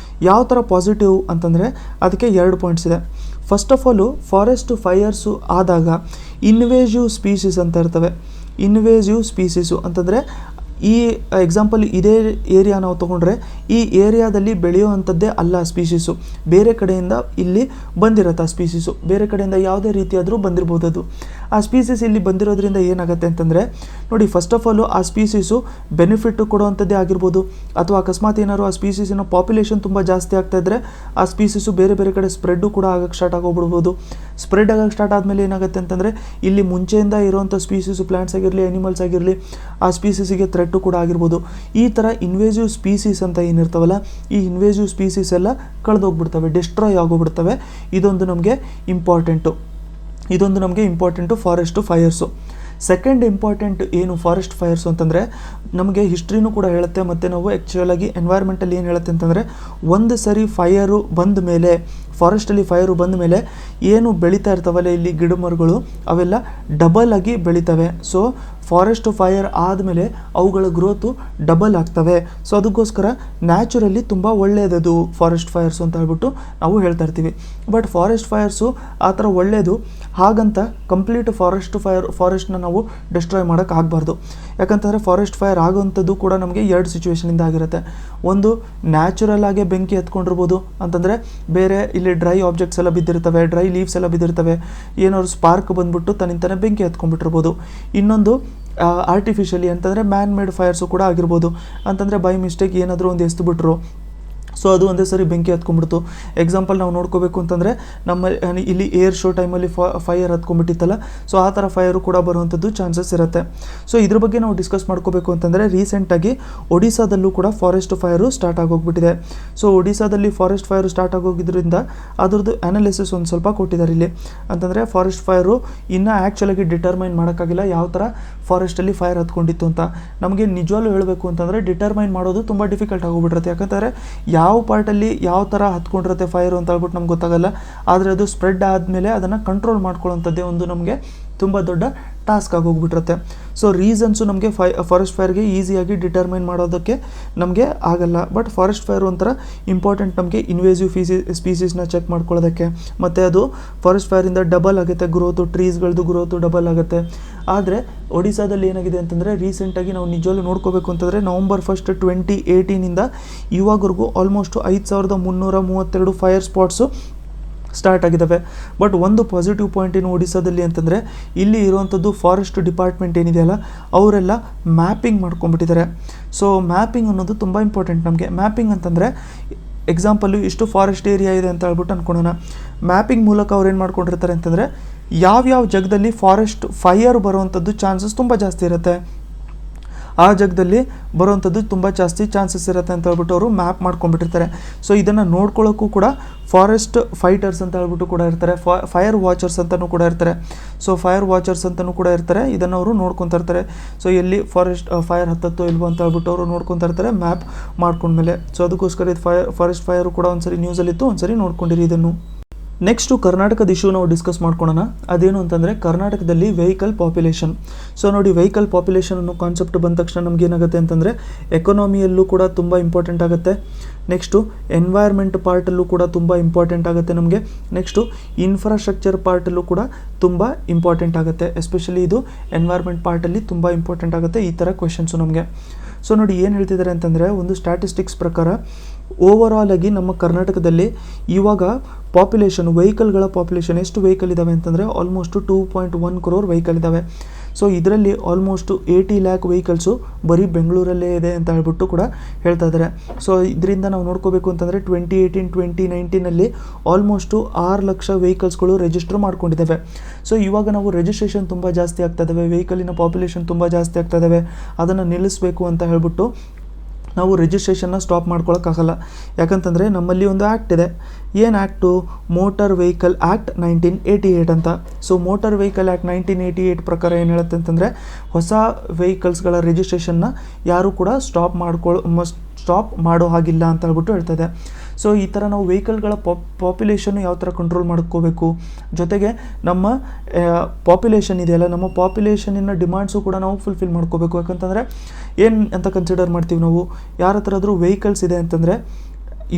ಯಾವ ಥರ ಪಾಸಿಟಿವ್ ಅಂತಂದರೆ ಅದಕ್ಕೆ 2 ಪಾಯಿಂಟ್ಸ್ ಇದೆ. ಫಸ್ಟ್ ಆಫ್ ಆಲು ಫಾರೆಸ್ಟ್ ಫೈರ್ಸು ಆದಾಗ ಇನ್ವೇಸಿವ್ ಸ್ಪೀಸೀಸ್ ಅಂತ ಇರ್ತವೆ. ಇನ್ವೇಸಿವ್ ಸ್ಪೀಸೀಸು ಅಂತಂದರೆ ಈ ಎಕ್ಸಾಂಪಲ್ ಇದೇ ಏರಿಯಾ ನಾವು ತೊಗೊಂಡ್ರೆ ಈ ಏರಿಯಾದಲ್ಲಿ ಬೆಳೆಯೋ ಅಂಥದ್ದೇ ಅಲ್ಲ ಸ್ಪೀಸೀಸು, ಬೇರೆ ಕಡೆಯಿಂದ ಇಲ್ಲಿ ಬಂದಿರತ್ತೆ. ಆ ಸ್ಪೀಸೀಸು ಬೇರೆ ಕಡೆಯಿಂದ ಯಾವುದೇ ರೀತಿಯಾದರೂ ಬಂದಿರ್ಬೋದು. ಅದು ಆ ಸ್ಪೀಸೀಸ್ ಇಲ್ಲಿ ಬಂದಿರೋದ್ರಿಂದ ಏನಾಗುತ್ತೆ ಅಂತಂದರೆ ನೋಡಿ, ಫಸ್ಟ್ ಆಫ್ ಆಲು ಆ ಸ್ಪೀಸೀಸು ಬೆನಿಫಿಟ್ ಕೊಡುವಂಥದ್ದೇ ಆಗಿರ್ಬೋದು, ಅಥವಾ ಅಕಸ್ಮಾತ್ ಏನಾದ್ರು ಆ ಸ್ಪೀಸೀಸಿನ ಪಾಪ್ಯುಲೇಷನ್ ತುಂಬ ಜಾಸ್ತಿ ಆಗ್ತಾಯಿದ್ರೆ ಆ ಸ್ಪೀಸೀಸು ಬೇರೆ ಬೇರೆ ಕಡೆ ಸ್ಪ್ರೆಡ್ಡು ಕೂಡ ಆಗೋಕ್ಕೆ ಸ್ಟಾರ್ಟ್ ಆಗೋಗ್ಬಿಡ್ಬೋದು. ಸ್ಪ್ರೆಡ್ ಆಗೋಕ್ಕೆ ಸ್ಟಾರ್ಟ್ ಆದಮೇಲೆ ಏನಾಗುತ್ತೆ ಅಂತಂದರೆ ಇಲ್ಲಿ ಮುಂಚೆಯಿಂದ ಇರೋವಂಥ ಸ್ಪೀಸೀಸು, ಪ್ಲಾಂಟ್ಸ್ ಆಗಿರಲಿ ಅನಿಮಲ್ಸ್ ಆಗಿರಲಿ, ಆ ಸ್ಪೀಸೀಸಿಗೆ ಥ್ರೆಟ್ಟು ಕೂಡ ಆಗಿರ್ಬೋದು. ಈ ಥರ ಇನ್ವೇಸಿವ್ ಸ್ಪೀಸೀಸ್ ಅಂತ ಏನಿರ್ತಾವಲ್ಲ, ಈ ಇನ್ವೇಸಿವ್ ಸ್ಪೀಸೀಸ್ ಎಲ್ಲ ಕಳೆದೋಗ್ಬಿಡ್ತವೆ, ಡಿಸ್ಟ್ರಾಯ್ ಆಗೋಗ್ಬಿಡ್ತವೆ. ಇದೊಂದು ನಮಗೆ ಇಂಪಾರ್ಟೆಂಟು ಫಾರೆಸ್ಟ್ ಫೈರ್ಸು. ಸೆಕೆಂಡ್ ಇಂಪಾರ್ಟೆಂಟ್ ಏನು ಫಾರೆಸ್ಟ್ ಫೈರ್ಸು ಅಂತಂದರೆ ನಮಗೆ ಹಿಸ್ಟ್ರಿನೂ ಕೂಡ ಹೇಳುತ್ತೆ, ಮತ್ತು ನಾವು ಆ್ಯಕ್ಚುಲಾಗಿ ಎನ್ವೈರ್ಮೆಂಟಲ್ಲಿ ಏನು ಹೇಳುತ್ತೆ ಅಂತಂದರೆ ಒಂದು ಸರಿ ಫೈರು ಬಂದ ಮೇಲೆ, ಫಾರೆಸ್ಟಲ್ಲಿ ಫೈರು ಬಂದ ಮೇಲೆ ಏನು ಬೆಳೀತಾ ಇರ್ತಾವಲ್ಲ ಇಲ್ಲಿ ಗಿಡ ಮರಗಳು, ಅವೆಲ್ಲ ಡಬಲ್ ಆಗಿ ಬೆಳೀತವೆ. ಸೊ ಫಾರೆಸ್ಟ್ ಫೈರ್ ಆದಮೇಲೆ ಅವುಗಳ ಗ್ರೋತು ಡಬಲ್ ಆಗ್ತವೆ. ಸೊ ಅದಕ್ಕೋಸ್ಕರ ನ್ಯಾಚುರಲಿ ತುಂಬ ಒಳ್ಳೆಯದದು ಫಾರೆಸ್ಟ್ ಫೈರ್ಸು ಅಂತ ಹೇಳ್ಬಿಟ್ಟು ನಾವು ಹೇಳ್ತಾ ಇರ್ತೀವಿ. ಬಟ್ ಫಾರೆಸ್ಟ್ ಫೈರ್ಸು ಆ ಥರ ಒಳ್ಳೆಯದು, ಹಾಗಂತ ಕಂಪ್ಲೀಟ್ ಫಾರೆಸ್ಟ್ನ ನಾವು ಡಿಸ್ಟ್ರಾಯ್ ಮಾಡೋಕ್ಕೆ ಆಗಬಾರ್ದು. ಯಾಕಂತಂದರೆ ಫಾರೆಸ್ಟ್ ಫೈರ್ ಆಗೋವಂಥದ್ದು ಕೂಡ ನಮಗೆ 2 ಸಿಚುವೇಷನಿಂದ ಆಗಿರುತ್ತೆ. ಒಂದು ನ್ಯಾಚುರಲ್ ಆಗಿ ಬೆಂಕಿ ಎತ್ಕೊಂಡಿರ್ಬೋದು, ಅಂತಂದರೆ ಬೇರೆ ಇಲ್ಲಿ ಡ್ರೈ ಆಬ್ಜೆಕ್ಟ್ಸ್ ಎಲ್ಲ ಬಿದ್ದಿರ್ತವೆ, ಡ್ರೈ ಲೀವ್ಸ್ ಎಲ್ಲ ಬಿದ್ದಿರ್ತವೆ, ಏನಾದ್ರು ಸ್ಪಾರ್ಕ್ ಬಂದ್ಬಿಟ್ಟು ತನ್ನಿಂತಾನೆ ಬೆಂಕಿ ಎತ್ಕೊಂಡ್ಬಿಟ್ಟಿರ್ಬೋದು. ಇನ್ನೊಂದು ಆರ್ಟಿಫಿಷಿಯಲಿ ಅಂತಂದರೆ ಮ್ಯಾನ್ ಮೇಡ್ ಫೈರ್ಸು ಕೂಡ ಆಗಿರ್ಬೋದು. ಅಂತಂದರೆ ಬೈ ಮಿಸ್ಟೇಕ್ ಏನಾದರೂ ಒಂದು ಎಸ್ದುಬಿಟ್ರು, ಸೊ ಅದು ಒಂದೇ ಸರಿ ಬೆಂಕಿ ಹತ್ಕೊಂಡ್ಬಿಡ್ತು. ಎಕ್ಸಾಂಪಲ್ ನಾವು ನೋಡ್ಕೋಬೇಕು ಅಂತಂದರೆ ನಮ್ಮ ಇಲ್ಲಿ ಏರ್ ಶೋ ಟೈಮಲ್ಲಿ ಫೈರ್ ಹತ್ಕೊಂಡ್ಬಿಟ್ಟಿತ್ತಲ್ಲ, ಸೊ ಆ ಥರ ಫೈರು ಕೂಡ ಬರುವಂಥದ್ದು ಚಾನ್ಸಸ್ ಇರುತ್ತೆ. ಸೊ ಇದ್ರ ಬಗ್ಗೆ ನಾವು ಡಿಸ್ಕಸ್ ಮಾಡ್ಕೋಬೇಕು ಅಂತಂದರೆ ರೀಸೆಂಟಾಗಿ ಒಡಿಸ್ಸಾದಲ್ಲೂ ಕೂಡ ಫಾರೆಸ್ಟ್ ಫೈರು ಸ್ಟಾರ್ಟ್ ಆಗೋಗ್ಬಿಟ್ಟಿದೆ. ಸೊ ಒಡಿಸ್ಸಾದಲ್ಲಿ ಫಾರೆಸ್ಟ್ ಫೈರು ಸ್ಟಾರ್ಟ್ ಆಗೋಗಿದ್ರಿಂದ ಅದ್ರದ್ದು ಅನಾಲಿಸಿಸ್ ಒಂದು ಸ್ವಲ್ಪ ಕೊಟ್ಟಿದ್ದಾರೆ ಇಲ್ಲಿ. ಅಂತಂದರೆ ಫಾರೆಸ್ಟ್ ಫೈರು ಇನ್ನೂ ಆ್ಯಕ್ಚುಲಾಗಿ ಡಿಟರ್ಮೈನ್ ಮಾಡೋಕ್ಕಾಗಿಲ್ಲ ಯಾವ ಥರ ಫಾರೆಸ್ಟಲ್ಲಿ ಫೈರ್ ಹತ್ಕೊಂಡಿತ್ತು ಅಂತ. ನಮಗೆ ನಿಜವಾಗ್ಲೂ ಹೇಳಬೇಕು ಅಂತಂದರೆ ಡಿಟರ್ಮೈನ್ ಮಾಡೋದು ತುಂಬ ಡಿಫಿಕಲ್ಟ್ ಆಗೋಗ್ಬಿಟ್ಟಿರುತ್ತೆ. ಯಾಕಂತಂದರೆ ಯಾವ ಪಾರ್ಟಲ್ಲಿ ಯಾವ ಥರ ಹತ್ಕೊಂಡಿರುತ್ತೆ ಫೈರು ಅಂತ ಹೇಳ್ಬಿಟ್ಟು ನಮ್ಗೆ ಗೊತ್ತಾಗಲ್ಲ. ಆದರೆ ಅದು ಸ್ಪ್ರೆಡ್ ಆದಮೇಲೆ ಅದನ್ನು ಕಂಟ್ರೋಲ್ ಮಾಡ್ಕೊಳ್ಳೋಂಥದ್ದೇ ಒಂದು ನಮಗೆ ತುಂಬ ದೊಡ್ಡ ಟಾಸ್ಕ್ ಆಗೋಗ್ಬಿಟ್ಟಿರುತ್ತೆ. ಸೊ ರೀಸನ್ಸು ನಮಗೆ ಫಾರೆಸ್ಟ್ ಫೈರ್ಗೆ ಈಸಿಯಾಗಿ ಡಿಟರ್ಮೈನ್ ಮಾಡೋದಕ್ಕೆ ನಮಗೆ ಆಗಲ್ಲ. ಬಟ್ ಫಾರೆಸ್ಟ್ ಫೈರ್ ಒಂಥರ ಇಂಪಾರ್ಟೆಂಟ್ ನಮಗೆ ಇನ್ವೇಸಿವ್ ಸ್ಪೀಸೀಸ್ನ ಚೆಕ್ ಮಾಡ್ಕೊಳ್ಳೋದಕ್ಕೆ. ಮತ್ತು ಅದು ಫಾರೆಸ್ಟ್ ಫೈರಿಂದ ಡಬಲ್ ಆಗುತ್ತೆ ಗ್ರೋತು, ಟ್ರೀಸ್ಗಳದ್ದು ಗ್ರೋತು ಡಬಲ್ ಆಗುತ್ತೆ. ಆದರೆ ಒಡಿಸ್ಸಾದಲ್ಲಿ ಏನಾಗಿದೆ ಅಂತಂದರೆ ರೀಸೆಂಟಾಗಿ ನಾವು ನಿಜವಲ್ಲೂ ನೋಡ್ಕೋಬೇಕು ಅಂತಂದರೆ November 1, 2018 ಇವಾಗವರೆಗೂ ಆಲ್ಮೋಸ್ಟು 5332 ಫೈರ್ ಸ್ಪಾಟ್ಸು ಸ್ಟಾರ್ಟ್ ಆಗಿದ್ದಾವೆ. ಬಟ್ ಒಂದು ಪಾಸಿಟಿವ್ ಪಾಯಿಂಟ್ ಏನು ಒಡಿಸ್ಸಾದಲ್ಲಿ ಅಂತಂದರೆ ಇಲ್ಲಿ ಇರುವಂಥದ್ದು ಫಾರೆಸ್ಟ್ ಡಿಪಾರ್ಟ್ಮೆಂಟ್ ಏನಿದೆಯಲ್ಲ ಅವರೆಲ್ಲ ಮ್ಯಾಪಿಂಗ್ ಮಾಡ್ಕೊಂಡ್ಬಿಟ್ಟಿದ್ದಾರೆ. ಸೊ ಮ್ಯಾಪಿಂಗ್ ಅನ್ನೋದು ತುಂಬ ಇಂಪಾರ್ಟೆಂಟ್ ನಮಗೆ. ಮ್ಯಾಪಿಂಗ್ ಅಂತಂದರೆ ಎಕ್ಸಾಂಪಲ್ಲು ಇಷ್ಟು ಫಾರೆಸ್ಟ್ ಏರಿಯಾ ಇದೆ ಅಂತ ಹೇಳ್ಬಿಟ್ಟು ಅಂದ್ಕೊಳ್ಳೋಣ. ಮ್ಯಾಪಿಂಗ್ ಮೂಲಕ ಅವ್ರು ಏನು ಮಾಡ್ಕೊಂಡಿರ್ತಾರೆ ಅಂತಂದರೆ ಯಾವ್ಯಾವ ಜಾಗದಲ್ಲಿ ಫಾರೆಸ್ಟ್ ಫೈರ್ ಬರುವಂಥದ್ದು ಚಾನ್ಸಸ್ ತುಂಬ ಜಾಸ್ತಿ ಇರುತ್ತೆ, ಆ ಜಾಗದಲ್ಲಿ ಬರುವಂಥದ್ದು ತುಂಬ ಜಾಸ್ತಿ ಚಾನ್ಸಸ್ ಇರುತ್ತೆ ಅಂತ ಹೇಳ್ಬಿಟ್ಟು ಅವರು ಮ್ಯಾಪ್ ಮಾಡ್ಕೊಂಡ್ಬಿಟ್ಟಿರ್ತಾರೆ. ಸೊ ಇದನ್ನು ನೋಡ್ಕೊಳ್ಳೋಕ್ಕೂ ಕೂಡ ಫಾರೆಸ್ಟ್ ಫೈಟರ್ಸ್ ಅಂತ ಹೇಳ್ಬಿಟ್ಟು ಕೂಡ ಇರ್ತಾರೆ, ಫೈರ್ ವಾಚರ್ಸ್ ಅಂತಲೂ ಕೂಡ ಇರ್ತಾರೆ. ಸೊ ಫೈರ್ ವಾಚರ್ಸ್ ಅಂತಲೂ ಕೂಡ ಇರ್ತಾರೆ. ಇದನ್ನು ಅವರು ನೋಡ್ಕೊತಾ ಇರ್ತಾರೆ. ಸೊ ಎಲ್ಲಿ ಫಾರೆಸ್ಟ್ ಫೈರ್ ಹತ್ತತ್ತೋ ಇಲ್ವೋ ಅಂತ ಹೇಳ್ಬಿಟ್ಟು ಅವರು ನೋಡ್ಕೊತಾ ಇರ್ತಾರೆ ಮ್ಯಾಪ್ ಮಾಡ್ಕೊಂಡ್ಮೇಲೆ. ಸೊ ಅದಕ್ಕೋಸ್ಕರ ಇದು ಫಾರೆಸ್ಟ್ ಫೈರು ಕೂಡ ಒಂದ್ಸರಿ ನ್ಯೂಸಲ್ಲಿತ್ತು, ಒಂದ್ಸರಿ ನೋಡ್ಕೊಂಡಿರಿ ಇದನ್ನು. ನೆಕ್ಸ್ಟು ಕರ್ನಾಟಕದ ಇಶ್ಯೂ ನಾವು ಡಿಸ್ಕಸ್ ಮಾಡ್ಕೊಳ್ಳೋಣ. ಅದೇನು ಅಂತಂದರೆ ಕರ್ನಾಟಕದಲ್ಲಿ ವೆಹಿಕಲ್ ಪಾಪ್ಯುಲೇಷನ್. ಸೊ ನೋಡಿ, ವೆಹಿಕಲ್ ಪಾಪ್ಯುಲೇಷನ್ ಅನ್ನೋ ಕಾನ್ಸೆಪ್ಟ್ ಬಂದ ತಕ್ಷಣ ನಮ್ಗೆ ಏನಾಗುತ್ತೆ ಅಂತಂದರೆ ಎಕಾನಮಿಯಲ್ಲೂ ಕೂಡ ತುಂಬ ಇಂಪಾರ್ಟೆಂಟ್ ಆಗುತ್ತೆ. ನೆಕ್ಸ್ಟು ಎನ್ವೈರ್ಮೆಂಟ್ ಪಾರ್ಟಲ್ಲೂ ಕೂಡ ತುಂಬ ಇಂಪಾರ್ಟೆಂಟ್ ಆಗುತ್ತೆ ನಮಗೆ. ನೆಕ್ಸ್ಟು ಇನ್ಫ್ರಾಸ್ಟ್ರಕ್ಚರ್ ಪಾರ್ಟಲ್ಲೂ ಕೂಡ ತುಂಬ ಇಂಪಾರ್ಟೆಂಟ್ ಆಗುತ್ತೆ. ಎಸ್ಪೆಷಲಿ ಇದು ಎನ್ವೈರ್ಮೆಂಟ್ ಪಾರ್ಟಲ್ಲಿ ತುಂಬ ಇಂಪಾರ್ಟೆಂಟ್ ಆಗುತ್ತೆ ಈ ಥರ ಕ್ವೆಶನ್ಸು ನಮಗೆ. ಸೊ ನೋಡಿ ಏನು ಹೇಳ್ತಿದ್ದಾರೆ ಅಂತಂದರೆ ಒಂದು ಸ್ಟ್ಯಾಟಿಸ್ಟಿಕ್ಸ್ ಪ್ರಕಾರ ಓವರಾಲ್ ಆಗಿ ನಮ್ಮ ಕರ್ನಾಟಕದಲ್ಲಿ ಇವಾಗ ಪಾಪ್ಯುಲೇಷನ್ ವೆಹಿಕಲ್ಗಳ ಪಾಪ್ಯುಲೇಷನ್ ಎಷ್ಟು ವೆಹಿಕಲ್ ಇದ್ದಾವೆ ಅಂತಂದರೆ ಆಲ್ಮೋಸ್ಟು 2.1 crore ವೆಹಿಕಲ್ ಇದ್ದಾವೆ. ಸೊ ಇದರಲ್ಲಿ ಆಲ್ಮೋಸ್ಟು 80 lakh ವೆಹಿಕಲ್ಸು ಬರೀ ಬೆಂಗಳೂರಲ್ಲೇ ಇದೆ ಅಂತ ಹೇಳ್ಬಿಟ್ಟು ಕೂಡ ಹೇಳ್ತಾ ಇದ್ದಾರೆ. ಸೊ ಇದರಿಂದ ನಾವು ನೋಡ್ಕೋಬೇಕು ಅಂತಂದರೆ 2018-2019 ಆಲ್ಮೋಸ್ಟು 6 ಲಕ್ಷ ವೆಹಿಕಲ್ಸ್ಗಳು ರಿಜಿಸ್ಟರ್ ಮಾಡ್ಕೊಂಡಿದ್ದಾವೆ. ಸೊ ಇವಾಗ ನಾವು ರಿಜಿಸ್ಟ್ರೇಷನ್ ತುಂಬ ಜಾಸ್ತಿ ಆಗ್ತಾ ಇದ್ದಾವೆ, ವೆಹಿಕಲಿನ ಪಾಪ್ಯುಲೇಷನ್ ತುಂಬ ಜಾಸ್ತಿ ಆಗ್ತಾ ಇದ್ದಾವೆ, ಅದನ್ನು ನಿಲ್ಲಿಸಬೇಕು ಅಂತ ಹೇಳ್ಬಿಟ್ಟು ನಾವು ರಿಜಿಸ್ಟ್ರೇಷನ್ನ ಸ್ಟಾಪ್ ಮಾಡ್ಕೊಳ್ಳೋಕ್ಕಾಗಲ್ಲ. ಯಾಕಂತಂದರೆ ನಮ್ಮಲ್ಲಿ ಒಂದು ಆ್ಯಕ್ಟ್ ಇದೆ. ಏನು ಆ್ಯಕ್ಟು? ಮೋಟಾರ್ ವೆಹಿಕಲ್ ಆ್ಯಕ್ಟ್ 1988 ಅಂತ. ಸೊ ಮೋಟಾರ್ ವೆಹಿಕಲ್ ಆ್ಯಕ್ಟ್ 1988 ಪ್ರಕಾರ ಏನು ಹೇಳುತ್ತೆ ಅಂತಂದರೆ ಹೊಸ ವೆಹಿಕಲ್ಸ್ಗಳ ರಿಜಿಸ್ಟ್ರೇಷನ್ನ ಯಾರೂ ಕೂಡ ಸ್ಟಾಪ್ ಮಾಡೋ ಹಾಗಿಲ್ಲ ಅಂತ ಹೇಳ್ಬಿಟ್ಟು ಹೇಳ್ತದೆ. ಸೊ ಈ ಥರ ನಾವು ವೆಹಿಕಲ್ಗಳ ಪಾಪ್ಯುಲೇಷನ್ನು ಯಾವ ಥರ ಕಂಟ್ರೋಲ್ ಮಾಡ್ಕೋಬೇಕು, ಜೊತೆಗೆ ನಮ್ಮ ಪಾಪ್ಯುಲೇಷನ್ ಇದೆಯಲ್ಲ, ನಮ್ಮ ಪಾಪ್ಯುಲೇಷನಿನ ಡಿಮಾಂಡ್ಸು ಕೂಡ ನಾವು ಫುಲ್ಫಿಲ್ ಮಾಡ್ಕೋಬೇಕು. ಯಾಕಂತಂದರೆ ಏನು ಅಂತ ಕನ್ಸಿಡರ್ ಮಾಡ್ತೀವಿ ನಾವು, ಯಾರ ಹತ್ರ ಆದರೂ ವೆಹಿಕಲ್ಸ್ ಇದೆ ಅಂತಂದರೆ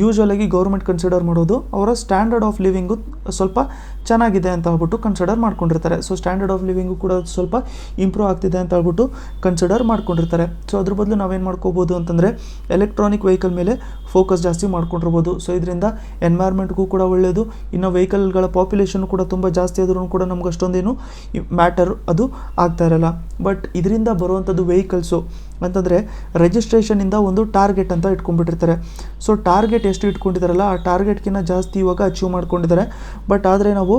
ಯೂಶ್ವಲಾಗಿ ಗೌರ್ಮೆಂಟ್ ಕನ್ಸಿಡರ್ ಮಾಡೋದು ಅವರ ಸ್ಟ್ಯಾಂಡರ್ಡ್ ಆಫ್ ಲಿವಿಂಗು ಸ್ವಲ್ಪ ಚೆನ್ನಾಗಿದೆ ಅಂತ ಹೇಳ್ಬಿಟ್ಟು ಕನ್ಸಿಡರ್ ಮಾಡ್ಕೊಂಡಿರ್ತಾರೆ. ಸೊ ಸ್ಟ್ಯಾಂಡರ್ಡ್ ಆಫ್ ಲಿವಿಂಗು ಕೂಡ ಸ್ವಲ್ಪ ಇಂಪ್ರೂವ್ ಆಗ್ತಿದೆ ಅಂತ ಹೇಳ್ಬಿಟ್ಟು ಕನ್ಸಿಡರ್ ಮಾಡ್ಕೊಂಡಿರ್ತಾರೆ. ಸೊ ಅದ್ರ ಬದಲು ನಾವೇನು ಮಾಡ್ಕೋಬೋದು ಅಂತಂದರೆ ಎಲೆಕ್ಟ್ರಾನಿಕ್ ವೆಹಿಕಲ್ ಮೇಲೆ ಫೋಕಸ್ ಜಾಸ್ತಿ ಮಾಡ್ಕೊಂಡಿರ್ಬೋದು. ಸೊ ಇದರಿಂದ ಎನ್ವೈರ್ಮೆಂಟ್ಗೂ ಕೂಡ ಒಳ್ಳೆಯದು. ಇನ್ನು ವೆಹಿಕಲ್ಗಳ ಪಾಪ್ಯುಲೇಷನ್ ಕೂಡ ತುಂಬ ಜಾಸ್ತಿ ಆದ್ರೂ ಕೂಡ ನಮ್ಗೆ ಅಷ್ಟೊಂದೇನು ಮ್ಯಾಟರ್ ಅದು ಆಗ್ತಾ ಇರಲ್ಲ. ಬಟ್ ಇದರಿಂದ ಬರುವಂಥದ್ದು ವೆಹಿಕಲ್ಸು ಅಂತಂದರೆ ರಿಜಿಸ್ಟ್ರೇಷನಿಂದ ಒಂದು ಟಾರ್ಗೆಟ್ ಅಂತ ಇಟ್ಕೊಂಡ್ಬಿಟ್ಟಿರ್ತಾರೆ. ಸೊ ಟಾರ್ಗೆಟ್ ಎಷ್ಟು ಇಟ್ಕೊಂಡಿದ್ದಾರಲ್ಲ ಆ ಟಾರ್ಗೆಟ್ಗಿಂತ ಜಾಸ್ತಿ ಇವಾಗ ಅಚೀವ್ ಮಾಡ್ಕೊಂಡಿದ್ದಾರೆ. ಬಟ್ ಆದರೆ ನಾವು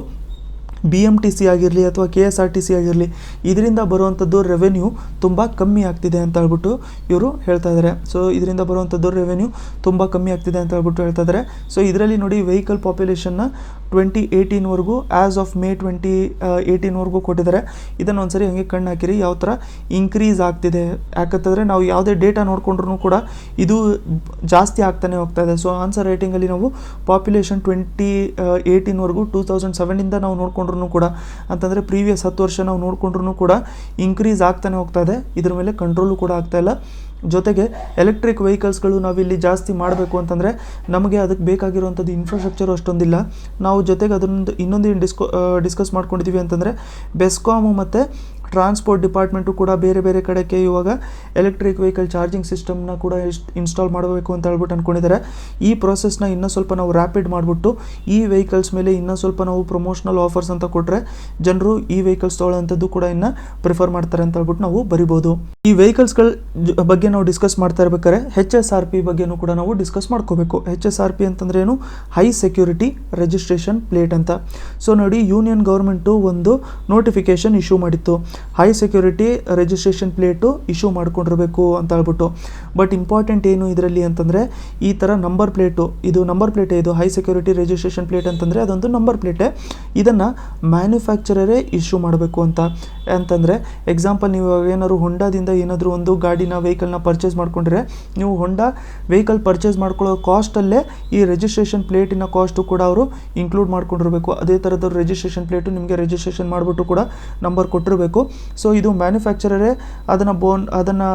BMTC ಆಗಿರಲಿ ಅಥವಾ KSRTC ಆಗಿರಲಿ ಇದರಿಂದ ಬರುವಂಥದ್ದು ರೆವೆನ್ಯೂ ತುಂಬ ಕಮ್ಮಿ ಆಗ್ತಿದೆ ಅಂತ ಹೇಳ್ಬಿಟ್ಟು ಇವರು ಹೇಳ್ತಾ ಇದ್ದಾರೆ. ಸೊ ಇದರಿಂದ ಬರುವಂಥದ್ದು ರೆವೆನ್ಯೂ ತುಂಬ ಕಮ್ಮಿ ಆಗ್ತಿದೆ ಅಂತ ಹೇಳ್ಬಿಟ್ಟು ಹೇಳ್ತಾ ಇದ್ದಾರೆ. ಸೊ ಇದರಲ್ಲಿ ನೋಡಿ ವೆಹಿಕಲ್ ಪಾಪ್ಯುಲೇಷನ್ನ 2018ವರೆಗೂ ಆ್ಯಸ್ ಆಫ್ May 2018ವರೆಗೂ ಕೊಟ್ಟಿದ್ದಾರೆ. ಇದನ್ನು ಒಂದ್ಸರಿ ಹಾಗೆ ಕಣ್ಣು ಹಾಕಿರಿ ಯಾವ ಥರ ಇನ್ಕ್ರೀಸ್ ಆಗ್ತಿದೆ. ಯಾಕಂತಂದರೆ ನಾವು ಯಾವುದೇ ಡೇಟಾ ನೋಡಿಕೊಂಡ್ರೂ ಕೂಡ ಇದು ಜಾಸ್ತಿ ಆಗ್ತಾನೆ ಹೋಗ್ತಾ ಇದೆ. ಸೊ ಆನ್ಸರ್ ರೈಟಿಂಗಲ್ಲಿ ನಾವು ಪಾಪ್ಯುಲೇಷನ್ 2018ವರೆಗೂ 2007ಇಂದ ನಾವು ನೋಡ್ಕೊಂಡ್ರು ಕೂಡ ಅಂತಂದರೆ ಪ್ರೀವಿಯಸ್ 10 ವರ್ಷ ನಾವು ನೋಡಿಕೊಂಡ್ರೂ ಕೂಡ ಇನ್ಕ್ರೀಸ್ ಆಗ್ತಾನೆ ಹೋಗ್ತಾ ಇದೆ. ಇದ್ರ ಮೇಲೆ ಕಂಟ್ರೋಲು ಕೂಡ ಆಗ್ತಾ ಇಲ್ಲ. ಜೊತೆಗೆ ಎಲೆಕ್ಟ್ರಿಕ್ ವೆಹಿಕಲ್ಸ್ಗಳು ನಾವಿಲ್ಲಿ ಜಾಸ್ತಿ ಮಾಡಬೇಕು ಅಂತಂದರೆ ನಮಗೆ ಅದಕ್ಕೆ ಬೇಕಾಗಿರುವಂಥದ್ದು ಇನ್ಫ್ರಾಸ್ಟ್ರಕ್ಚರು ಅಷ್ಟೊಂದಿಲ್ಲ. ನಾವು ಜೊತೆಗೆ ಅದನ್ನು ಇನ್ನೊಂದು ಡಿಸ್ಕಸ್ ಮಾಡ್ಕೊಂಡಿದ್ದೀವಿ ಅಂತಂದರೆ ಬೆಸ್ಕಾಮು ಮತ್ತು ಟ್ರಾನ್ಸ್ಪೋರ್ಟ್ ಡಿಪಾರ್ಟ್ಮೆಂಟು ಕೂಡ ಬೇರೆ ಬೇರೆ ಕಡೆಗೆ ಇವಾಗ ಎಲೆಕ್ಟ್ರಿಕ್ ವೆಹಿಕಲ್ ಚಾರ್ಜಿಂಗ್ ಸಿಸ್ಟಮ್ನ ಕೂಡ ಇನ್ಸ್ಟಾಲ್ ಮಾಡಬೇಕು ಅಂತ ಹೇಳ್ಬಿಟ್ಟು ಅಂದ್ಕೊಂಡಿದ್ದಾರೆ. ಈ ಪ್ರೊಸೆಸ್ನ ಇನ್ನೂ ಸ್ವಲ್ಪ ನಾವು ರ್ಯಾಪಿಡ್ ಮಾಡಿಬಿಟ್ಟು ಈ ವೆಹಿಕಲ್ಸ್ ಮೇಲೆ ಇನ್ನೂ ಸ್ವಲ್ಪ ನಾವು ಪ್ರಮೋಷನಲ್ ಆಫರ್ಸ್ ಅಂತ ಕೊಟ್ಟರೆ ಜನರು ಈ ವೆಹಿಕಲ್ಸ್ ತೊಗೊಳ್ಳೋಂಥದ್ದು ಕೂಡ ಇನ್ನು ಪ್ರಿಫರ್ ಮಾಡ್ತಾರೆ ಅಂತ ಹೇಳ್ಬಿಟ್ಟು ನಾವು ಬರಿಬೋದು. ಈ ವೆಹಿಕಲ್ಸ್ಗಳ ಬಗ್ಗೆ ನಾವು ಡಿಸ್ಕಸ್ ಮಾಡ್ತಾ ಇರ್ಬೇಕಾದ್ರೆ HSRP ಬಗ್ಗೆನೂ ಕೂಡ ನಾವು ಡಿಸ್ಕಸ್ ಮಾಡ್ಕೋಬೇಕು. HSRP ಅಂತಂದ್ರೆ ಏನು? ಹೈ ಸೆಕ್ಯೂರಿಟಿ ರಿಜಿಸ್ಟ್ರೇಷನ್ ಪ್ಲೇಟ್ ಅಂತ. ಸೊ ನೋಡಿ, ಯೂನಿಯನ್ ಗೌರ್ಮೆಂಟು ಒಂದು ನೋಟಿಫಿಕೇಶನ್ ಇಶ್ಯೂ ಮಾಡಿತ್ತು. High security registration plate issue ಮಾಡ್ಕೊಂಡಿರಬೇಕು ಅಂತ ಹೇಳ್ಬಿಟ್ಟು. ಬಟ್ ಇಂಪಾರ್ಟೆಂಟ್ ಏನು ಇದರಲ್ಲಿ ಅಂತಂದರೆ ಈ ಥರ ನಂಬರ್ ಪ್ಲೇಟು, ಇದು ನಂಬರ್ ಪ್ಲೇಟೇ, ಇದು ಹೈ ಸೆಕ್ಯೂರಿಟಿ ರಿಜಿಸ್ಟ್ರೇಷನ್ ಪ್ಲೇಟ್ ಅಂತಂದರೆ ಅದೊಂದು ನಂಬರ್ ಪ್ಲೇಟೇ. ಇದನ್ನು ಮ್ಯಾನುಫ್ಯಾಕ್ಚರರೇ ಇಶ್ಯೂ ಮಾಡಬೇಕು ಅಂತಂದರೆ ಎಕ್ಸಾಂಪಲ್ ನೀವು ಏನಾದ್ರು ಹೊಂಡಾದಿಂದ ಏನಾದರೂ ಒಂದು ಗಾಡಿನ ವೆಹಿಕಲ್ನ ಪರ್ಚೇಸ್ ಮಾಡ್ಕೊಂಡ್ರೆ ನೀವು ಹೊಂಡಾ ವೆಹಿಕಲ್ ಪರ್ಚೇಸ್ ಮಾಡ್ಕೊಳ್ಳೋ ಕಾಸ್ಟಲ್ಲೇ ಈ ರಿಜಿಸ್ಟ್ರೇಷನ್ ಪ್ಲೇಟಿನ ಕಾಸ್ಟು ಕೂಡ ಅವರು ಇನ್ಕ್ಲೂಡ್ ಮಾಡ್ಕೊಂಡಿರಬೇಕು. ಅದೇ ಥರದ ರಿಜಿಸ್ಟ್ರೇಷನ್ ಪ್ಲೇಟು ನಿಮಗೆ ರಿಜಿಸ್ಟ್ರೇಷನ್ ಮಾಡಿಬಿಟ್ಟು ಕೂಡ ನಂಬರ್ ಕೊಟ್ಟಿರಬೇಕು. ಸೊ ಇದು ಮ್ಯಾನುಫ್ಯಾಕ್ಚರರೇ ಅದನ್ನು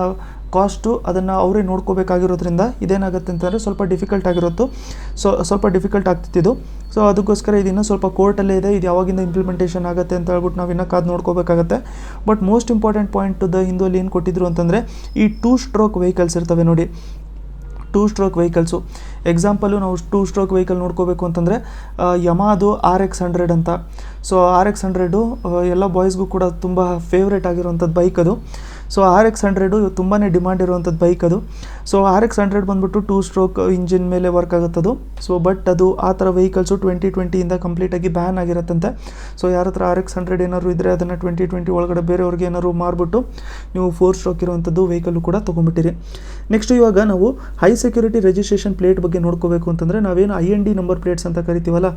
ಕಾಸ್ಟು ಅದನ್ನು ಅವರೇ ನೋಡ್ಕೋಬೇಕಾಗಿರೋದ್ರಿಂದ ಇದೇನಾಗುತ್ತೆ ಅಂತಂದರೆ ಸ್ವಲ್ಪ ಡಿಫಿಕಲ್ಟ್ ಆಗಿರುತ್ತೋ, ಸ್ವಲ್ಪ ಡಿಫಿಕಲ್ಟ್ ಆಗ್ತಿತ್ತು. ಸೊ ಅದಕ್ಕೋಸ್ಕರ ಇದನ್ನು ಸ್ವಲ್ಪ ಕೋರ್ಟಲ್ಲೇ ಇದೆ, ಇದು ಯಾವಾಗಿಂದ ಇಂಪ್ಲಿಮೆಂಟೇಷನ್ ಆಗುತ್ತೆ ಅಂತ ಹೇಳ್ಬಿಟ್ಟು ನಾವು ಇನ್ನೂ ಕಾದು ನೋಡ್ಕೋಬೇಕಾಗತ್ತೆ. ಬಟ್ ಮೋಸ್ಟ್ ಇಂಪಾರ್ಟೆಂಟ್ ಪಾಯಿಂಟ್ ಹಿಂದುವಲ್ಲಿ ಏನು ಕೊಟ್ಟಿದ್ರು ಅಂತಂದರೆ ಈ 2 ಸ್ಟ್ರೋಕ್ ವೆಹಿಕಲ್ಸ್ ಇರ್ತವೆ ನೋಡಿ, 2 ಸ್ಟ್ರೋಕ್ ವೆಹಿಕಲ್ಸು. ಎಕ್ಸಾಂಪಲು ನಾವು 2 ಸ್ಟ್ರೋಕ್ ವೆಹಿಕಲ್ ನೋಡ್ಕೋಬೇಕು ಅಂತಂದರೆ ಯಮಾದು RX100 ಅಂತ. ಸೊ RX100 ಎಲ್ಲ ಬಾಯ್ಸ್ಗೂ ಕೂಡ ತುಂಬ ಫೇವ್ರೇಟ್ ಆಗಿರುವಂಥದ್ದು ಬೈಕ್ ಅದು. ಸೊ RX100 ತುಂಬಾ ಡಿಮಾಂಡ್ ಇರುವಂಥದ್ದು ಬೈಕ್ ಅದು. ಸೊ RX100 ಬಂದ್ಬಿಟ್ಟು 2 ಸ್ಟ್ರೋಕ್ ಇಂಜಿನ್ ಮೇಲೆ ವರ್ಕ್ ಆಗುತ್ತದು. ಸೊ ಬಟ್ ಅದು ಆ ಥರ ವೆಹಿಕಲ್ಸು 2020ಇಂದ ಕಂಪ್ಲೀಟಾಗಿ ಬ್ಯಾನ್ ಆಗಿರತ್ತಂತೆ. ಸೊ ಯಾರ ಹತ್ರ RX100 ಏನಾದ್ರು ಇದ್ದರೆ ಅದನ್ನು 2020 ಒಳಗಡೆ ಬೇರೆಯವ್ರಿಗೆ ಏನಾದ್ರು ಮಾರ್ಬಿಟ್ಟು ನೀವು 4 ಸ್ಟ್ರೋಕ್ ಇರುವಂಥದ್ದು ವೆಹಿಕಲ್ಲು ಕೂಡ ತೊಗೊಂಡ್ಬಿಟ್ಟಿರಿ. ನೆಕ್ಸ್ಟ್ ಇವಾಗ ನಾವು ಹೈ ಸೆಕ್ಯೂರಿಟಿ ರಿಜಿಸ್ಟ್ರೇಷನ್ ಪ್ಲೇಟ್ ಬಗ್ಗೆ ನೋಡ್ಕೋಬೇಕು ಅಂತಂದರೆ ನಾವೇನು IND ನಂಬರ್ ಪ್ಲೇಟ್ಸ್ ಅಂತ ಕರಿತೀವಲ್ಲ,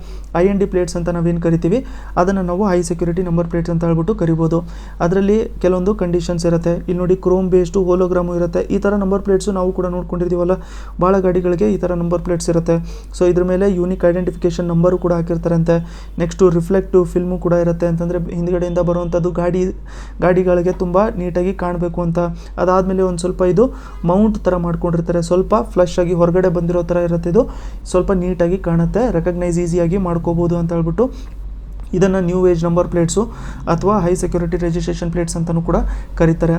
IND ಪ್ಲೇಟ್ಸ್ ಅಂತ ನಾವೇನು ಕರಿತೀವಿ ಅದನ್ನು ನಾವು ಹೈ ಸೆಕ್ಯೂರಿಟಿ ನಂಬರ್ ಪ್ಲೇಟ್ಸ್ ಅಂತ ಹೇಳ್ಬಿಟ್ಟು ಕರಿಬೋದು. ಅದರಲ್ಲಿ ಕೆಲವೊಂದು ಕಂಡೀಷನ್ಸ್ ಇರುತ್ತೆ. ಇಲ್ಲಿ ನೋಡಿ ಕ್ರೋಮ್ ಬೇಸ್ಡು ಹೋಲೋಗ್ರಾಮು ಇರುತ್ತೆ. ಈ ಥರ ನಂಬರ್ ಪ್ಲೇಟ್ಸು ನಾವು ಕೂಡ ನೋಡ್ಕೊಂಡಿರ್ತೀವಲ್ಲ, ಭಾಳ ಗಾಡಿಗಳಿಗೆ ಈ ಥರ ನಂಬರ್ ಪ್ಲೇಟ್ಸ್ ಇರುತ್ತೆ. ಸೊ ಇದ್ರ ಮೇಲೆ ಯೂನಿಕ್ ಐಡೆಂಟಿಫಿಕೇಷನ್ ನಂಬರು ಕೂಡ ಹಾಕಿರ್ತಾರಂತೆ. ನೆಕ್ಸ್ಟು ರಿಫ್ಲೆಕ್ಟಿವ್ ಫಿಲ್ಮು ಕೂಡ ಇರುತ್ತೆ, ಅಂತಂದರೆ ಹಿಂದ್ಗಡೆಯಿಂದ ಬರುವಂಥದ್ದು ಗಾಡಿಗಳಿಗೆ ತುಂಬ ನೀಟಾಗಿ ಕಾಣಬೇಕು ಅಂತ. ಅದಾದಮೇಲೆ ಒಂದು ಸ್ವಲ್ಪ ಇದು ಮೌಂಟ್ ಥರ ಮಾಡ್ಕೊಂಡಿರ್ತಾರೆ, ಸ್ವಲ್ಪ ಫ್ಲಶ್ ಆಗಿ ಹೊರಗಡೆ ಬಂದಿರೋ ಥರ ಇರುತ್ತೆ. ಇದು ಸ್ವಲ್ಪ ನೀಟಾಗಿ ಕಾಣುತ್ತೆ, ರೆಕಗ್ನೈಸ್ ಈಸಿಯಾಗಿ ಮಾಡ್ಕೋಬೋದು ಅಂತ ಹೇಳ್ಬಿಟ್ಟು ಇದನ್ನು ನ್ಯೂ ಏಜ್ ನಂಬರ್ ಪ್ಲೇಟ್ಸು ಅಥವಾ ಹೈ ಸೆಕ್ಯೂರಿಟಿ ರಿಜಿಸ್ಟ್ರೇಷನ್ ಪ್ಲೇಟ್ಸ್ ಅಂತಲೂ ಕೂಡ ಕರೀತಾರೆ.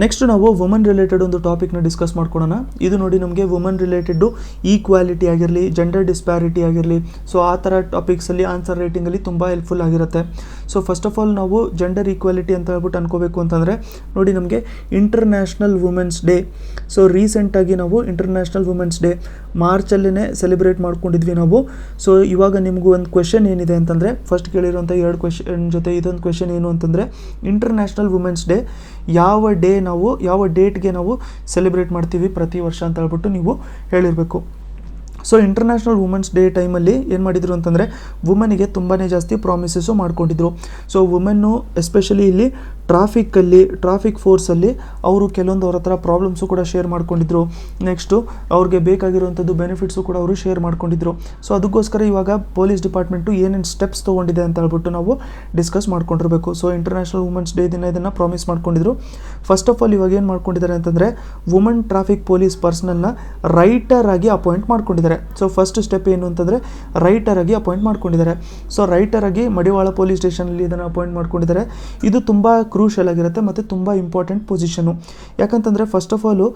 ನೆಕ್ಸ್ಟ್ ನಾವು ವುಮನ್ ರಿಲೇಟೆಡ್ ಒಂದು ಟಾಪಿಕ್ನ ಡಿಸ್ಕಸ್ ಮಾಡ್ಕೊಳ್ಳೋಣ. ಇದು ನೋಡಿ ನಮಗೆ ವುಮನ್ ರಿಲೇಟೆಡ್ಡು ಈಕ್ವಾಲಿಟಿ ಆಗಿರಲಿ, ಜೆಂಡರ್ ಡಿಸ್ಪ್ಯಾರಿಟಿ ಆಗಿರಲಿ, ಸೊ ಆ ಥರ ಟಾಪಿಕ್ಸಲ್ಲಿ ಆನ್ಸರ್ ರೈಟಿಂಗಲ್ಲಿ ತುಂಬ ಹೆಲ್ಪ್ಫುಲ್ ಆಗಿರುತ್ತೆ. ಸೊ ಫಸ್ಟ್ ಆಫ್ ಆಲ್ ನಾವು ಜೆಂಡರ್ ಈಕ್ವಾಲಿಟಿ ಅಂತ ಹೇಳ್ಬಿಟ್ಟು ಅನ್ಕೋಬೇಕು ಅಂತಂದರೆ ನೋಡಿ ನಮಗೆ ಇಂಟರ್ನ್ಯಾಷನಲ್ ವುಮೆನ್ಸ್ ಡೇ. ಸೊ ರೀಸೆಂಟಾಗಿ ನಾವು ಇಂಟರ್ನ್ಯಾಷನಲ್ ವುಮೆನ್ಸ್ ಡೇ ಮಾರ್ಚಲ್ಲೇ ಸೆಲೆಬ್ರೇಟ್ ಮಾಡ್ಕೊಂಡಿದ್ವಿ ನಾವು. ಸೊ ಇವಾಗ ನಿಮಗೂ ಒಂದು ಕ್ವೆಶನ್ ಏನಿದೆ ಅಂತಂದರೆ, ಫಸ್ಟ್ ಕೇಳಿರೋಂಥ 2 ಕ್ವೆಶನ್ ಜೊತೆ ಇದೊಂದು ಕ್ವೆಶನ್ ಏನು ಅಂತಂದರೆ ಇಂಟರ್ನ್ಯಾಷನಲ್ ವುಮೆನ್ಸ್ ಡೇ ಯಾವ ಡೇಟ್ಗೆ ನಾವು ಸೆಲೆಬ್ರೇಟ್ ಮಾಡ್ತೀವಿ ಪ್ರತಿ ವರ್ಷ ಅಂತ ಹೇಳ್ಬಿಟ್ಟು ನೀವು ಹೇಳಿರಬೇಕು. ಸೊ ಇಂಟರ್ನ್ಯಾಷನಲ್ ವುಮೆನ್ಸ್ ಡೇ ಟೈಮಲ್ಲಿ ಏನು ಮಾಡಿದರು ಅಂತಂದರೆ ವುಮನಿಗೆ ತುಂಬಾ ಜಾಸ್ತಿ ಪ್ರಾಮಿಸಸ್ಸು ಮಾಡ್ಕೊಂಡಿದ್ರು. ಸೊ ವುಮೆನ್ನು ಎಸ್ಪೆಷಲಿ ಇಲ್ಲಿ ಟ್ರಾಫಿಕ್ ಫೋರ್ಸಲ್ಲಿ ಅವರು ಕೆಲವೊಂದು ಅವ್ರ ಹತ್ರ ಪ್ರಾಬ್ಲಮ್ಸು ಕೂಡ ಶೇರ್ ಮಾಡ್ಕೊಂಡಿದ್ರು. ನೆಕ್ಸ್ಟು ಅವ್ರಿಗೆ ಬೇಕಾಗಿರುವಂಥದ್ದು ಬೆನಿಫಿಟ್ಸು ಕೂಡ ಅವರು ಶೇರ್ ಮಾಡ್ಕೊಂಡಿದ್ರು. ಸೊ ಅದಕ್ಕೋಸ್ಕರ ಇವಾಗ ಪೊಲೀಸ್ ಡಿಪಾರ್ಟ್ಮೆಂಟು ಏನೇನು ಸ್ಟೆಪ್ಸ್ ತೊಗೊಂಡಿದೆ ಅಂತ ಹೇಳ್ಬಿಟ್ಟು ನಾವು ಡಿಸ್ಕಸ್ ಮಾಡ್ಕೊಂಡಿರಬೇಕು. ಸೊ ಇಂಟರ್ನ್ಯಾಷನಲ್ ವುಮೆನ್ಸ್ ಡೇ ದಿನ ಇದನ್ನು ಪ್ರಾಮಿಸ್ ಮಾಡ್ಕೊಂಡಿದ್ರು. ಫಸ್ಟ್ ಆಫ್ ಆಲ್ ಇವಾಗ ಏನು ಮಾಡ್ಕೊಂಡಿದ್ದಾರೆ ಅಂತಂದರೆ ವುಮನ್ ಟ್ರಾಫಿಕ್ ಪೊಲೀಸ್ ಪರ್ಸನಲ್ನ ರೈಟರ್ ಆಗಿ ಅಪಾಯಿಂಟ್ ಮಾಡ್ಕೊಂಡಿದ್ದಾರೆ. ಸೊ ಫಸ್ಟ್ ಸ್ಟೆಪ್ ಏನು ಅಂತಂದರೆ ರೈಟರ್ ಆಗಿ ಅಪಾಯಿಂಟ್ ಮಾಡ್ಕೊಂಡಿದ್ದಾರೆ. ಸೊ ರೈಟರ್ ಆಗಿ ಮಡಿವಾಳ ಪೊಲೀಸ್ ಸ್ಟೇಷನಲ್ಲಿ ಇದನ್ನು ಅಪಾಯಿಂಟ್ ಮಾಡ್ಕೊಂಡಿದ್ದಾರೆ. ಇದು ತುಂಬ ಕ್ರೂಷಲ್ ಆಗಿರುತ್ತೆ ಮತ್ತು ತುಂಬ ಇಂಪಾರ್ಟೆಂಟ್ ಪೊಸಿಷನು. ಯಾಕಂತಂದರೆ ಫಸ್ಟ್ ಆಫ್ ಆಲು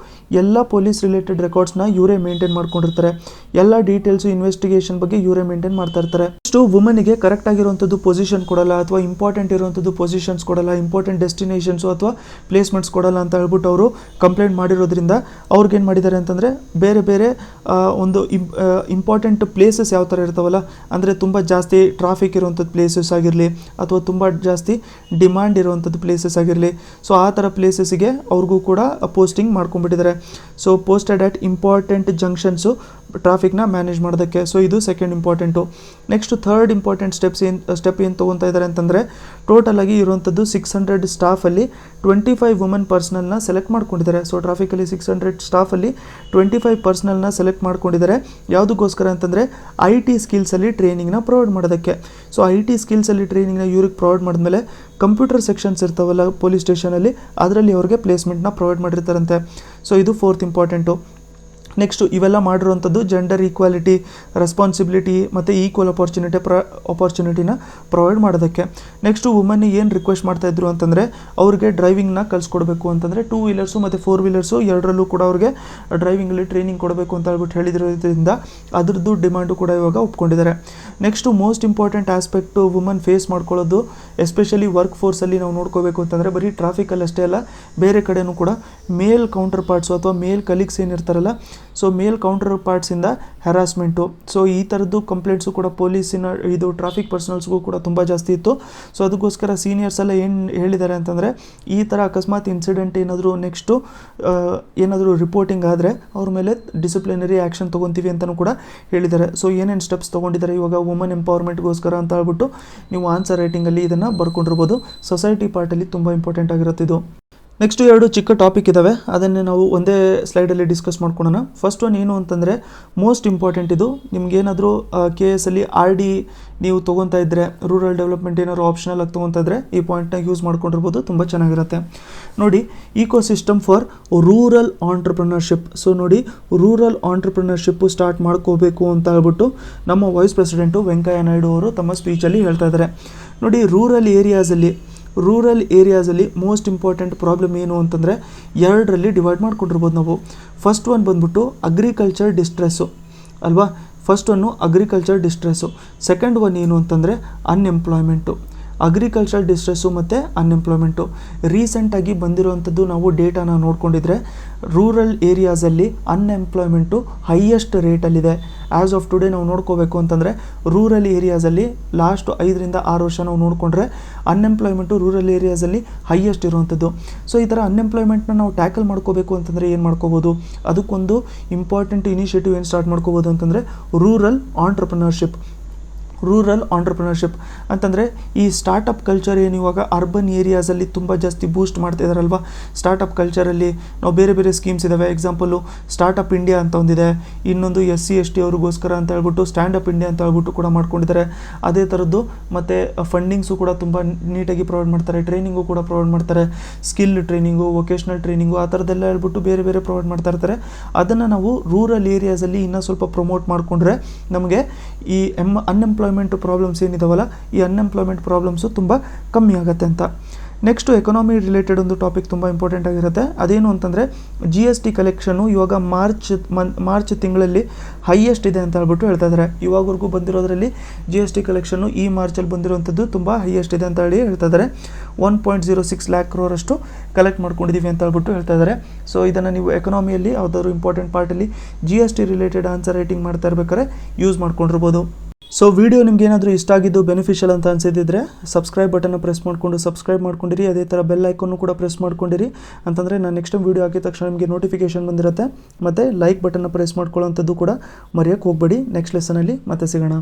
ಎಲ್ಲ ಪೊಲೀಸ್ ರಿಲೇಟೆಡ್ ರೆಕಾರ್ಡ್ಸ್ನ ಇವರೇ ಮೇಂಟೈನ್ ಮಾಡ್ಕೊಂಡಿರ್ತಾರೆ. ಎಲ್ಲ ಡೀಟೇಲ್ಸು ಇನ್ವೆಸ್ಟಿಗೇಷನ್ ಬಗ್ಗೆ ಇವರೇ ಮೇಂಟೈನ್ ಮಾಡ್ತಾ ಇರ್ತಾರೆ. ಇಷ್ಟು ವುಮನಿಗೆ ಕರೆಕ್ಟ್ ಆಗಿರುವಂಥದ್ದು ಪೊಸಿಷನ್ ಕೊಡಲ್ಲ, ಅಥವಾ ಇಂಪಾರ್ಟೆಂಟ್ ಇರುವಂಥದ್ದು ಪೊಸಿಷನ್ಸ್ ಕೊಡಲ್ಲ, ಇಂಪಾರ್ಟೆಂಟ್ ಡೆಸ್ಟಿನೇಷನ್ಸು ಅಥವಾ ಪ್ಲೇಸ್ಮೆಂಟ್ಸ್ ಕೊಡಲ್ಲ ಅಂತ ಹೇಳ್ಬಿಟ್ಟು ಅವರು ಕಂಪ್ಲೇಂಟ್ ಮಾಡಿರೋದ್ರಿಂದ ಅವ್ರಿಗೇನು ಮಾಡಿದ್ದಾರೆ ಅಂತಂದರೆ ಬೇರೆ ಬೇರೆ ಒಂದು ಇಂಪಾರ್ಟೆಂಟ್ ಪ್ಲೇಸಸ್ ಯಾವ ಥರ ಇರ್ತಾವಲ್ಲ, ಅಂದರೆ ತುಂಬ ಜಾಸ್ತಿ ಟ್ರಾಫಿಕ್ ಇರುವಂಥದ್ದು ಪ್ಲೇಸಸ್ ಆಗಿರಲಿ ಅಥವಾ ತುಂಬ ಜಾಸ್ತಿ ಡಿಮ್ಯಾಂಡ್ ಇರುವಂಥದ್ದು ಪ್ಲೇಸಸ್ ಆಗಿರಲಿ, ಸೊ ಆ ಥರ ಪ್ಲೇಸಸ್ಸಿಗೆ ಅವ್ರಿಗೂ ಕೂಡ ಪೋಸ್ಟಿಂಗ್ ಮಾಡ್ಕೊಂಡ್ಬಿಟ್ಟಿದ್ದಾರೆ. So posted at important junctions ಟ್ರಾಫಿಕ್ನ ಮ್ಯಾನೇಜ್ ಮಾಡೋದಕ್ಕೆ. ಸೊ ಇದು second important. Next third important step ಏನು ತೊಗೊತಾ ಇದ್ದಾರೆ ಅಂತಂದರೆ ಟೋಟಲಾಗಿ ಇರುವಂಥದ್ದು 600 ಸ್ಟಾಫಲ್ಲಿ 25 ವುಮನ್ ಪರ್ಸನಲ್ನ ಸೆಲೆಕ್ಟ್ ಮಾಡ್ಕೊಂಡಿದ್ದಾರೆ. ಸೊ ಟ್ರಾಫಿಕಲ್ಲಿ 600 ಸ್ಟಾಫಲ್ಲಿ 25 ಪರ್ಸನಲ್ನ ಸೆಲೆಕ್ಟ್ ಮಾಡ್ಕೊಂಡಿದ್ದಾರೆ. ಯಾವುದಕ್ಕೋಸ್ಕರ ಅಂತಂದರೆ IT ಸ್ಕಿಲ್ಸಲ್ಲಿ ಟ್ರೈನಿಂಗ್ನ ಪ್ರೊವೈಡ್ ಮಾಡೋದಕ್ಕೆ. ಸೊ IT ಸ್ಕಿಲ್ಸಲ್ಲಿ ಟ್ರೈನಿಂಗ್ನ ಇವ್ರಿಗೆ ಪ್ರೊವೈಡ್ ಮಾಡಿದ್ಮೇಲೆ ಕಂಪ್ಯೂಟರ್ ಸೆಕ್ಷನ್ಸ್ ಇರ್ತಾವಲ್ಲ ಪೊಲೀಸ್ ಸ್ಟೇಷನಲ್ಲಿ, ಅದರಲ್ಲಿ ಅವ್ರಿಗೆ ಪ್ಲೇಸ್ಮೆಂಟ್ನ ಪ್ರೊವೈಡ್ ಮಾಡಿರ್ತಾರಂತೆ. ಸೊ ಇದು ಫೋರ್ತ್ ಇಂಪಾರ್ಟೆಂಟು. ನೆಕ್ಸ್ಟು ಇವೆಲ್ಲ ಮಾಡಿರುವಂಥದ್ದು ಜೆಂಡರ್ ಈಕ್ವಾಲಿಟಿ, ರೆಸ್ಪಾನ್ಸಿಬಿಲಿಟಿ ಮತ್ತು ಈಕ್ವಲ್ ಅಪಾರ್ಚುನಿಟಿನ ಪ್ರೊವೈಡ್ ಮಾಡೋದಕ್ಕೆ. ನೆಕ್ಸ್ಟು ವುಮನ್ನಿಗೆ ಏನು ರಿಕ್ವೆಸ್ಟ್ ಮಾಡ್ತಾಯಿದ್ರು ಅಂತಂದರೆ ಅವ್ರಿಗೆ ಡ್ರೈವಿಂಗ್ನ ಕಲಿಸ್ಕೊಡ್ಬೇಕು ಅಂತಂದರೆ 2 ವೀಲರ್ಸು ಮತ್ತು 4 ವೀಲರ್ಸು ಎರಡರಲ್ಲೂ ಕೂಡ ಅವ್ರಿಗೆ ಡ್ರೈವಿಂಗಲ್ಲಿ ಟ್ರೈನಿಂಗ್ ಕೊಡಬೇಕು ಅಂತ ಹೇಳ್ಬಿಟ್ಟು ಹೇಳಿದ್ರಿಂದ ಅದ್ರದ್ದು ಡಿಮ್ಯಾಂಡು ಕೂಡ ಇವಾಗ ಒಪ್ಕೊಂಡಿದ್ದಾರೆ. Next most important aspect woman face ಮಾಡ್ಕೊಳ್ಳೋದು ಎಸ್ಪೆಷಲಿ ವರ್ಕ್ ಫೋರ್ಸಲ್ಲಿ ನಾವು ನೋಡ್ಕೋಬೇಕು ಅಂತಂದರೆ ಬರೀ ಟ್ರಾಫಿಕಲ್ಲಿ ಅಷ್ಟೇ ಅಲ್ಲ, ಬೇರೆ ಕಡೆಯೂ ಕೂಡ ಮೇಲ್ ಕೌಂಟರ್ ಪಾರ್ಟ್ಸು ಅಥವಾ ಮೇಲ್ ಕಲೀಗ್ಸ್ ಏನಿರ್ತಾರಲ್ಲ, ಸೊ ಮೇಲ್ ಕೌಂಟರ್ ಪಾರ್ಟ್ಸಿಂದ ಹ್ಯಾರಾಸ್ಮೆಂಟು, ಸೊ ಈ ಥರದ್ದು ಕಂಪ್ಲೇಂಟ್ಸು ಕೂಡ ಪೊಲೀಸಿನ ಇದು ಟ್ರಾಫಿಕ್ ಪರ್ಸನಲ್ಸ್ಗೂ ಕೂಡ ತುಂಬ ಜಾಸ್ತಿ ಇತ್ತು. ಸೊ ಅದಕ್ಕೋಸ್ಕರ ಸೀನಿಯರ್ಸ್ ಎಲ್ಲ ಏನು ಹೇಳಿದ್ದಾರೆ ಅಂತಂದರೆ, ಈ ಥರ ಅಕಸ್ಮಾತ್ ಇನ್ಸಿಡೆಂಟ್ ಏನಾದರೂ ನೆಕ್ಸ್ಟು ಏನಾದರೂ ರಿಪೋರ್ಟಿಂಗ್ ಆದರೆ ಅವ್ರ ಮೇಲೆ ಡಿಸಿಪ್ಲಿನರಿ ಆ್ಯಕ್ಷನ್ ತೊಗೊತೀವಿ ಅಂತಲೂ ಕೂಡ ಹೇಳಿದ್ದಾರೆ. ಸೊ ಏನೇನು ಸ್ಟೆಪ್ಸ್ ತೊಗೊಂಡಿದ್ದಾರೆ ಇವಾಗ ವುಮನ್ ಎಂಪವರ್ಮೆಂಟ್ಗೋಸ್ಕರ ಅಂತ ಹೇಳ್ಬಿಟ್ಟು ನೀವು ಆನ್ಸರ್ ರೈಟಿಂಗಲ್ಲಿ ಇದನ್ನು ಬರ್ಕೊಂಡಿರ್ಬೋದು. ಸೊಸೈಟಿ ಪಾರ್ಟಲ್ಲಿ ತುಂಬ ಇಂಪಾರ್ಟೆಂಟ್ ಆಗಿರುತ್ತೆ ಇದು. ನೆಕ್ಸ್ಟು 2 ಚಿಕ್ಕ ಟಾಪಿಕ್ ಇದ್ದಾವೆ, ಅದನ್ನೇ ನಾವು ಒಂದೇ ಸ್ಲೈಡಲ್ಲಿ ಡಿಸ್ಕಸ್ ಮಾಡ್ಕೊಳ್ಳೋಣ. ಫಸ್ಟ್ ಒನ್ ಏನು ಅಂತಂದರೆ ಮೋಸ್ಟ್ ಇಂಪಾರ್ಟೆಂಟ್, ಇದು ನಿಮ್ಗೇನಾದರೂ KS ಅಲ್ಲಿ RD ನೀವು ತೊಗೊತಾ ಇದ್ದರೆ, ರೂರಲ್ ಡೆವಲಪ್ಮೆಂಟ್ ಏನಾದ್ರು ಆಪ್ಷನಲ್ ಆಗಿ ತೊಗೊತಾ ಇದ್ದರೆ ಈ ಪಾಯಿಂಟ್ನ ಯೂಸ್ ಮಾಡ್ಕೊಂಡಿರ್ಬೋದು, ತುಂಬ ಚೆನ್ನಾಗಿರುತ್ತೆ. ನೋಡಿ, ecosystem for rural entrepreneurship. So ನೋಡಿ, ರೂರಲ್ ಆಂಟ್ರಪ್ರಿನರ್ಶಿಪ್ಪು ಸ್ಟಾರ್ಟ್ ಮಾಡ್ಕೋಬೇಕು ಅಂತ ಹೇಳ್ಬಿಟ್ಟು ನಮ್ಮ ವೈಸ್ ಪ್ರೆಸಿಡೆಂಟು ವೆಂಕಯ್ಯ ನಾಯ್ಡು ಅವರು ತಮ್ಮ ಸ್ಪೀಚಲ್ಲಿ ಹೇಳ್ತಾ ಇದ್ದಾರೆ. ನೋಡಿ, ರೂರಲ್ ಏರಿಯಾಸಲ್ಲಿ ಮೋಸ್ಟ್ ಇಂಪಾರ್ಟೆಂಟ್ ಪ್ರಾಬ್ಲಮ್ ಏನು ಅಂತಂದರೆ 2ರಲ್ಲಿ ಡಿವೈಡ್ ಮಾಡ್ಕೊಂಡಿರ್ಬೋದು ನಾವು. ಫಸ್ಟ್ ಒನ್ ಬಂದ್ಬಿಟ್ಟು ಅಗ್ರಿಕಲ್ಚರ್ ಡಿಸ್ಟ್ರೆಸ್ಸು ಅಲ್ವಾ, first one agriculture distress. Second one ಏನು ಅಂತಂದರೆ ಅನ್ಎಂಪ್ಲಾಯ್ಮೆಂಟು. ಅಗ್ರಿಕಲ್ಚರ್ ಡಿಸ್ಟ್ರೆಸ್ಸು ಮತ್ತು ಅನ್ಎಂಪ್ಲಾಯ್ಮೆಂಟು ರೀಸೆಂಟಾಗಿ ಬಂದಿರುವಂಥದ್ದು ನಾವು ಡೇಟಾನ ನೋಡ್ಕೊಂಡಿದ್ರೆ ರೂರಲ್ ಏರಿಯಾಸಲ್ಲಿ ಅನ್ಎಂಪ್ಲಾಯ್ಮೆಂಟು ಹೈಯೆಸ್ಟ್ ರೇಟಲ್ಲಿದೆ. ಆ್ಯಸ್ ಆಫ್ ಟುಡೇ ನಾವು ನೋಡ್ಕೋಬೇಕು ಅಂತಂದರೆ ರೂರಲ್ ಏರಿಯಾಸಲ್ಲಿ ಲಾಸ್ಟ್ 5 ರಿಂದ 6 ವರ್ಷ ನಾವು ನೋಡಿಕೊಂಡ್ರೆ ಅನ್ಎಂಪ್ಲಾಯ್ಮೆಂಟು ರೂರಲ್ ಏರಿಯಾಸಲ್ಲಿ ಹೈಯೆಸ್ಟ್ ಇರುವಂಥದ್ದು. ಸೊ ಈ ಥರ ಅನ್ಎಂಪ್ಲಾಯ್ಮೆಂಟ್ನ ನಾವು ಟ್ಯಾಕಲ್ ಮಾಡ್ಕೋಬೇಕು ಅಂತಂದರೆ ಏನು ಮಾಡ್ಕೋಬೋದು, ಅದಕ್ಕೊಂದು ಇಂಪಾರ್ಟೆಂಟ್ ಇನಿಷಿಯೇಟಿವ್ ಏನು ಸ್ಟಾರ್ಟ್ ಮಾಡ್ಕೋಬೋದು ಅಂತಂದರೆ ರೂರಲ್ ಆಂಟ್ರಪ್ರಿನರ್ಶಿಪ್ ಅಂತಂದರೆ ಈ ಸ್ಟಾರ್ಟಪ್ ಕಲ್ಚರ್ ಏನು ಇವಾಗ ಅರ್ಬನ್ ಏರಿಯಾಸಲ್ಲಿ ತುಂಬ ಜಾಸ್ತಿ ಬೂಸ್ಟ್ ಮಾಡ್ತಿದ್ದಾರಲ್ವ. ಸ್ಟಾರ್ಟಪ್ ಕಲ್ಚರಲ್ಲಿ ನಾವು ಬೇರೆ ಬೇರೆ ಸ್ಕೀಮ್ಸ್ ಇದ್ದಾವೆ. ಎಕ್ಸಾಂಪಲು ಸ್ಟಾರ್ಟಪ್ ಇಂಡಿಯಾ ಅಂತ ಒಂದಿದೆ, ಇನ್ನೊಂದು SC ST ಅವ್ರಿಗೋಸ್ಕರ ಅಂತ ಹೇಳ್ಬಿಟ್ಟು ಸ್ಟ್ಯಾಂಡಪ್ ಇಂಡಿಯಾ ಅಂತ ಹೇಳ್ಬಿಟ್ಟು ಕೂಡ ಮಾಡ್ಕೊಂಡಿದ್ದಾರೆ. ಅದೇ ಥರದ್ದು ಮತ್ತು ಫಂಡಿಂಗ್ಸು ಕೂಡ ತುಂಬ ನೀಟಾಗಿ ಪ್ರೊವೈಡ್ ಮಾಡ್ತಾರೆ, ಟ್ರೈನಿಂಗು ಕೂಡ ಪ್ರೊವೈಡ್ ಮಾಡ್ತಾರೆ, ಸ್ಕಿಲ್ ಟ್ರೈನಿಂಗು, ವೊಕೇಶ್ನಲ್ ಟ್ರೈನಿಂಗು ಆ ಥರದ್ದೆಲ್ಲ ಹೇಳ್ಬಿಟ್ಟು ಬೇರೆ ಬೇರೆ ಪ್ರೊವೈಡ್ ಮಾಡ್ತಾ ಇರ್ತಾರೆ. ಅದನ್ನು ನಾವು ರೂರಲ್ ಏರಿಯಾಸಲ್ಲಿ ಇನ್ನೂ ಸ್ವಲ್ಪ ಪ್ರಮೋಟ್ ಮಾಡಿಕೊಂಡ್ರೆ ನಮಗೆ ಈ ಅನ್ಎಂಪ್ಲಾಯ್ಮೆಂಟ್ ಪ್ರಾಬ್ಲಮ್ಸ್ ಏನಿದಾವಲ್ಲ, ಈ ಅನ್ಎಂಪ್ಲಾಯ್ಮೆಂಟ್ ಪ್ರಾಬ್ಲಮ್ಸು ತುಂಬ ಕಮ್ಮಿ ಆಗುತ್ತೆ ಅಂತ. ನೆಕ್ಸ್ಟು ಎಕನಾಮಿ ರಿಲೇಟೆಡ್ ಒಂದು ಟಾಪಿಕ್ ತುಂಬ ಇಂಪಾರ್ಟೆಂಟ್ ಆಗಿರುತ್ತೆ. ಅದೇನು ಅಂತಂದರೆ GST ಕಲೆಕ್ಷನು ಇವಾಗ ಮಾರ್ಚ್ ತಿಂಗಳಲ್ಲಿ ಹೈಯೆಸ್ಟ್ ಇದೆ ಅಂತ ಹೇಳ್ಬಿಟ್ಟು ಹೇಳ್ತಾ ಇದ್ದಾರೆ. ಇವಾಗವರೆಗೂ ಬಂದಿರೋದ್ರಲ್ಲಿ GST ಕಲೆಕ್ಷನ್ನು ಈ ಮಾರ್ಚಲ್ಲಿ ಬಂದಿರುವಂಥದ್ದು ತುಂಬ ಹೈಯೆಸ್ಟ್ ಇದೆ ಅಂತ ಹೇಳಿ ಹೇಳ್ತಾ ಇದ್ದಾರೆ. 1.06 lakh crore ಅಷ್ಟು ಕಲೆಕ್ಟ್ ಮಾಡ್ಕೊಂಡಿದ್ದೀವಿ ಅಂತ ಹೇಳ್ಬಿಟ್ಟು ಹೇಳ್ತಾ ಇದ್ದಾರೆ. ಸೊ ಇದನ್ನು ನೀವು ಎಕನಾಮಿಯಲ್ಲಿ ಯಾವುದಾದ್ರು ಇಂಪಾರ್ಟೆಂಟ್ ಪಾರ್ಟಲ್ಲಿ GST ರಿಲೇಟೆಡ್ ಆನ್ಸರ್ ರೈಟಿಂಗ್ ಮಾಡ್ತಾ ಇರ್ಬೇಕಾದ್ರೆ ಯೂಸ್ ಮಾಡ್ಕೊಂಡಿರ್ಬೋದು. ಸೊ ವಿಡಿಯೋ ನಿಮ್ಗೆ ಏನಾದರೂ ಇಷ್ಟ ಆಗಿದ್ದು ಬೆನಿಫಿಷಿಯಲ್ ಅಂತ ಅನ್ಸಿದ್ರೆ ಸಬ್ಸ್ಕ್ರೈಬ್ ಬಟನ್ನ ಪ್ರೆಸ್ ಮಾಡಿಕೊಂಡು ಸಬ್ಸ್ಕ್ರೈಬ್ ಮಾಡ್ಕೊಂಡಿರಿ. ಅದೇ ಥರ ಬೆಲ್ ಐಕನ್ನು ಕೂಡ ಪ್ರೆಸ್ ಮಾಡ್ಕೊಂಡಿರಿ, ಅಂತಂದರೆ ನಾನು ನೆಕ್ಸ್ಟ್ ವೀಡಿಯೋ ಹಾಕಿದ ತಕ್ಷಣ ನಿಮಗೆ ನೋಟಿಫಿಕೇಶನ್ ಬಂದಿರುತ್ತೆ. ಮತ್ತು ಲೈಕ್ ಬಟನ್ನ ಪ್ರೆಸ್ ಮಾಡ್ಕೊಳ್ಳೋವಂಥದ್ದು ಕೂಡ ಮರೆಯೋಕ್ಕೆ ಹೋಗಬೇಡಿ. ನೆಕ್ಸ್ಟ್ ಲೆಸನಲ್ಲಿ ಮತ್ತೆ ಸಿಗೋಣ.